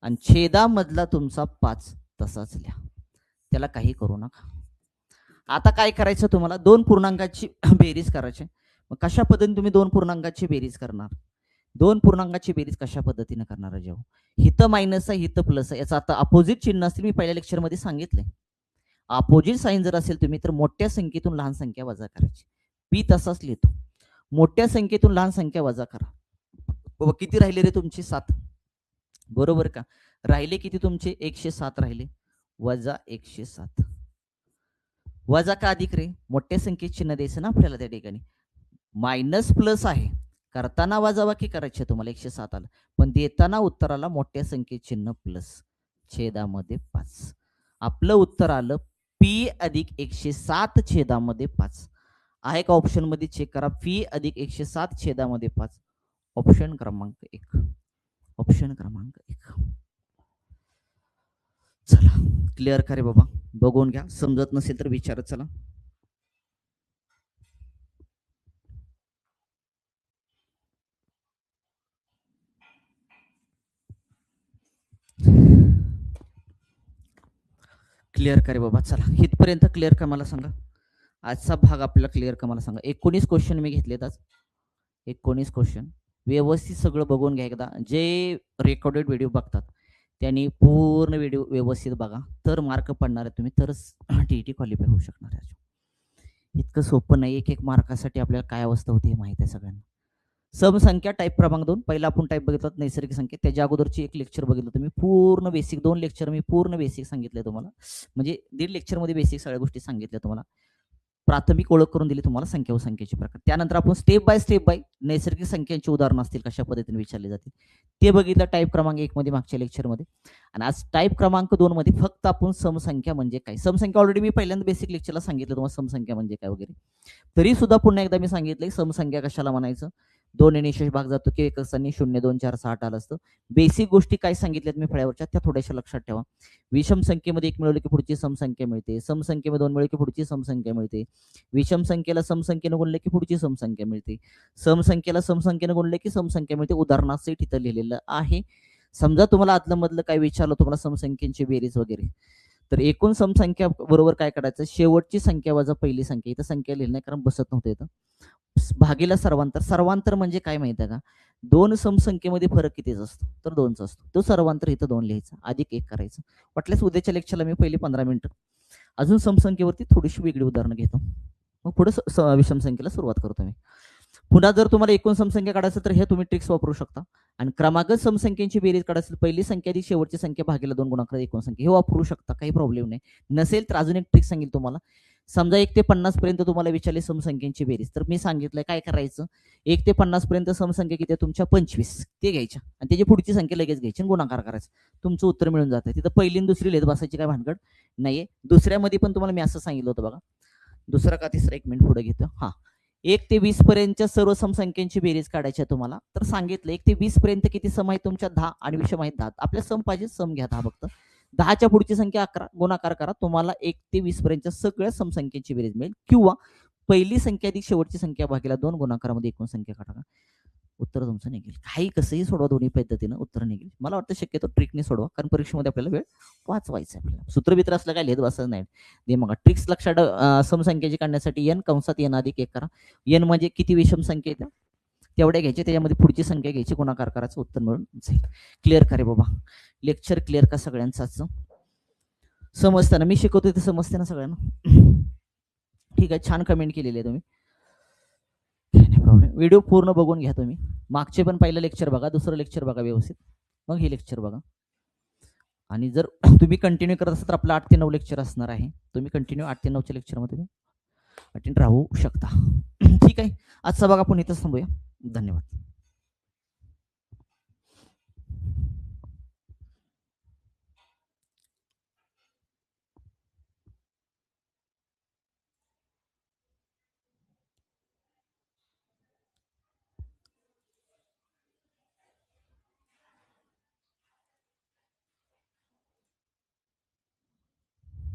आणि छेदामधला तुमचा 5 तसाच लिहा, त्याला काही करू नका. आता काय करायचं तुम्हाला, दोन पूर्णांकाची बेरीज करायची. मग कशा पद्धतीने तुम्ही दोन पूर्णांकाची बेरीज करणार, दोन पूर्णांकाची बेरीज कशा पद्धतीने करणार, जेव्हा हिथं मायनस आहे हिथं प्लस आहे, याचा आता अपोजिट चिन्ह असतील, मी पहिल्या लेक्चर मध्ये सांगितलंय. अपोजिट साइन जर असेल तुम्ही तर मोठ्या संख्येतून लहान संख्या वजा करायची. पी तसाच लिहितो, मोठ्या संख्येतून लहान संख्या वजा करा. बाबा किती राहिले रे तुमचे 7, बरोबर का. राहिले किती तुमचे 107 राहिले, वजा 107. वजा का अधिक रे, मोठ्या संख्येत चिन्ह द्यायचं ना आपल्याला त्या ठिकाणी. मायनस प्लस आहे, करताना वजाबाकी करायची तुम्हाला, 107 आलं, पण देताना उत्तराला मोठ्या संख्येत चिन्ह प्लस, छेदामध्ये 5. आपलं उत्तर आलं पी अधिक 107 छेदामध्ये 5. आहे का ऑप्शन मध्ये, चेक करा. पी अधिक 107 छेदामध्ये 5, ऑप्शन क्रमांक 1, ऑप्शन क्रमांक 1. चला क्लिअर का रे बाबा, बघून घ्या, समजत नसेल तर विचारत चला. क्लिअर का रे बाबा, चला इथपर्यंत क्लिअर का मला सांगा. आजचा भाग आपल्याला क्लिअर का मला सांगा. 19 क्वेश्चन मी घेतलेत आज, 19 क्वेश्चन व्यवस्थित सगळं बघून घ्या एकदा. जे रेकॉर्डेड व्हिडिओ बघतात त्यांनी पूर्ण व्हिडिओ व्यवस्थित बघा, तर मार्क पडणार आहे तुम्ही, तरच टीईटी क्वालिफाय होऊ शकणार आहे. इतकं सोपं नाही. एक एक मार्कासाठी आपल्याला काय अवस्था होती हे माहिती आहे सगळ्यांना. समसंख्या टाईप क्रमांक 2, पहिला आपण टाईप बघितला नैसर्गिक संख्या, त्याच्या अगोदरची एक लेक्चर बघितलं तुम्ही, पूर्ण बेसिक 2 लेक्चर मी पूर्ण बेसिक सांगितले तुम्हाला, म्हणजे 1.5 लेक्चरमध्ये बेसिक सगळ्या गोष्टी सांगितल्या तुम्हाला. प्राथमिक ओळख करून दिली तुम्हाला संख्या व संख्येचे प्रकार. त्यानंतर आपण स्टेप बाय नैसर्गिक संख्यांची उदाहरणं असतील कशा पद्धतीने विचारले जातील ते बघितलं टाईप क्रमांक 1 मध्ये मागच्या लेक्चरमध्ये. आणि आज टाईप क्रमांक 2 मध्ये फक्त आपण समसंख्या म्हणजे काय, समसंख्या ऑलरेडी मी पहिल्यांदा बेसिक लेक्चरला सांगितलं तुम्हाला समसंख्या म्हणजे काय वगैरे, तरी सुद्धा पुन्हा एकदा मी सांगितलंय समसंख्या कशाला म्हणायचं. 2 निशेष भाग जातो की एक असताना 0 2 4 6 8 आलं असतं. बेसिक गोष्टी काय सांगितल्यात मी फळ्यावरच्या त्या थोड्याशा लक्षात ठेवा. विषम संख्येमध्ये 1 मिळवलं की पुढची समसंख्या मिळते, समसंख्येमध्ये 2 मिळवलं की पुढची समसंख्या मिळते, विषम संख्येला समसंख्येने गुणले की पुढची समसंख्या मिळते, समसंख्येला समसंख्येने गुणले की समसंख्या मिळते. उदाहरणासहित इथं लिहिलेलं आहे. समजा तुम्हाला आदलं मधलं काय विचारलं तुम्हाला समसंख्येची बेरीज वगैरे, तर एकूण समसंख्या बरोबर काय करायचं, शेवटची संख्या वजा पहिली संख्या, इथं संख्या लिहिली नाही कारण बसत नव्हतं इथं, भागीला सर्वांतर. सर्वांतर म्हणजे काय माहिती आहे का, 2 समसंख्येमध्ये फरक कितीच असतो, तर 2च असतो. तो सर्वांतर इथं 2 लिहायचा, अधिक 1 करायचं. वाटल्यास उद्याच्या लेक्चरला मी पहिली 15 मिनिटं अजून समसंख्येवरती थोडीशी वेगळी उदाहरणं घेतो, मग पुढे विषम संख्येला सुरुवात करतो मी. पुन्हा जर तुम्हाला एकूण समसंख्या काढायचं तर हे तुम्ही ट्रिक्स वापरू शकता. आणि क्रमागत समसंख्येची बेरीज काढायची, पहिली संख्या अधिक शेवटची संख्या भागीला 2 गुणाकार एकूण संख्या, हे वापरू शकता, काही प्रॉब्लेम नाही. नसेल तर अजून एक ट्रिक सांगेल तुम्हाला. समजा 1 ते 50 पर्यंत तुम्हाला विचारले समसंख्येची बेरीज, तर मी सांगितलंय काय करायचं, 1 ते 50 पर्यंत समसंख्या किती आहे तुमच्या 25, ते घ्यायच्या आणि त्याची पुढची संख्या लगेच घ्यायची आणि गुणाकार करायचा, तुमचं उत्तर मिळून जातं. तिथं पहिली आणि दुसरी लिहित बसायची काय भानगड नाहीये. दुसऱ्यामध्ये पण तुम्हाला मी असं सांगितलं होतं बघा, दुसरा का तिसरा, 1 मिनिट पुढे घेतो. हा, 1 ते 20 पर्यंतच्या सर्व समसंख्यांची बेरीज काढायची आहे तुम्हाला, तर सांगितलं 1 ते 20 पर्यंत किती सम आहेत तुमच्या 10 आणि विषम आहेत 10. आपल्या सम पाहिजे, सम घ्या 10 फक्त. 10च्या पुढची संख्या 11, गुणाकार करा, तुम्हाला 1 ते 20 पर्यंतच्या सगळ्या समसंख्येची बेरीज मिळेल. किंवा पहिली संख्या अधिक शेवटची संख्या भागीला 2 गुणाकारामध्ये एकूण संख्या काढा, उत्तर तुमचं निघेल. काही कसंही सोडवा, दोन्ही पद्धतीनं उत्तर निघेल. मला वाटतं शक्यतो ट्रिकने सोडवा, कारण परीक्षेमध्ये आपल्याला वेळ वाचवायचा आहे. आपल्याला सूत्रबित्र असलं काय लिहित बसायचं नाही. ते मग ट्रिक्स लक्षात समसंख्येची काढण्यासाठी n कंसात n अधिक 1 करा. n म्हणजे किती विषम संख्या येत्या तेवढ्या घ्यायचे, त्याच्यामध्ये पुढची संख्या घ्यायची, गुणाकार करायचं, उत्तर मिळून जाईल. क्लिअर का रे बाबा, लेक्चर क्लिअर का सगळ्यांचाच, समजतं ना, मी शिकवतोय ते समजते ना सगळ्यांना. ठीक आहे, छान कमेंट केलेली आहे तुम्ही, प्रॉब्लेम. व्हिडिओ पूर्ण बघून घ्या तुम्ही, मागचे पण पहिलं लेक्चर बघा, दुसरं लेक्चर बघा व्यवस्थित, मग हे लेक्चर बघा. आणि जर तुम्ही कंटिन्यू करत असाल तर आपलं 8 ते 9 लेक्चर असणार आहे, तुम्ही कंटिन्यू 8 ते 9च्या लेक्चरमध्ये अटेंड राहू शकता. ठीक आहे, आजचा बघा आपण इथंच थांबूया. धन्यवाद.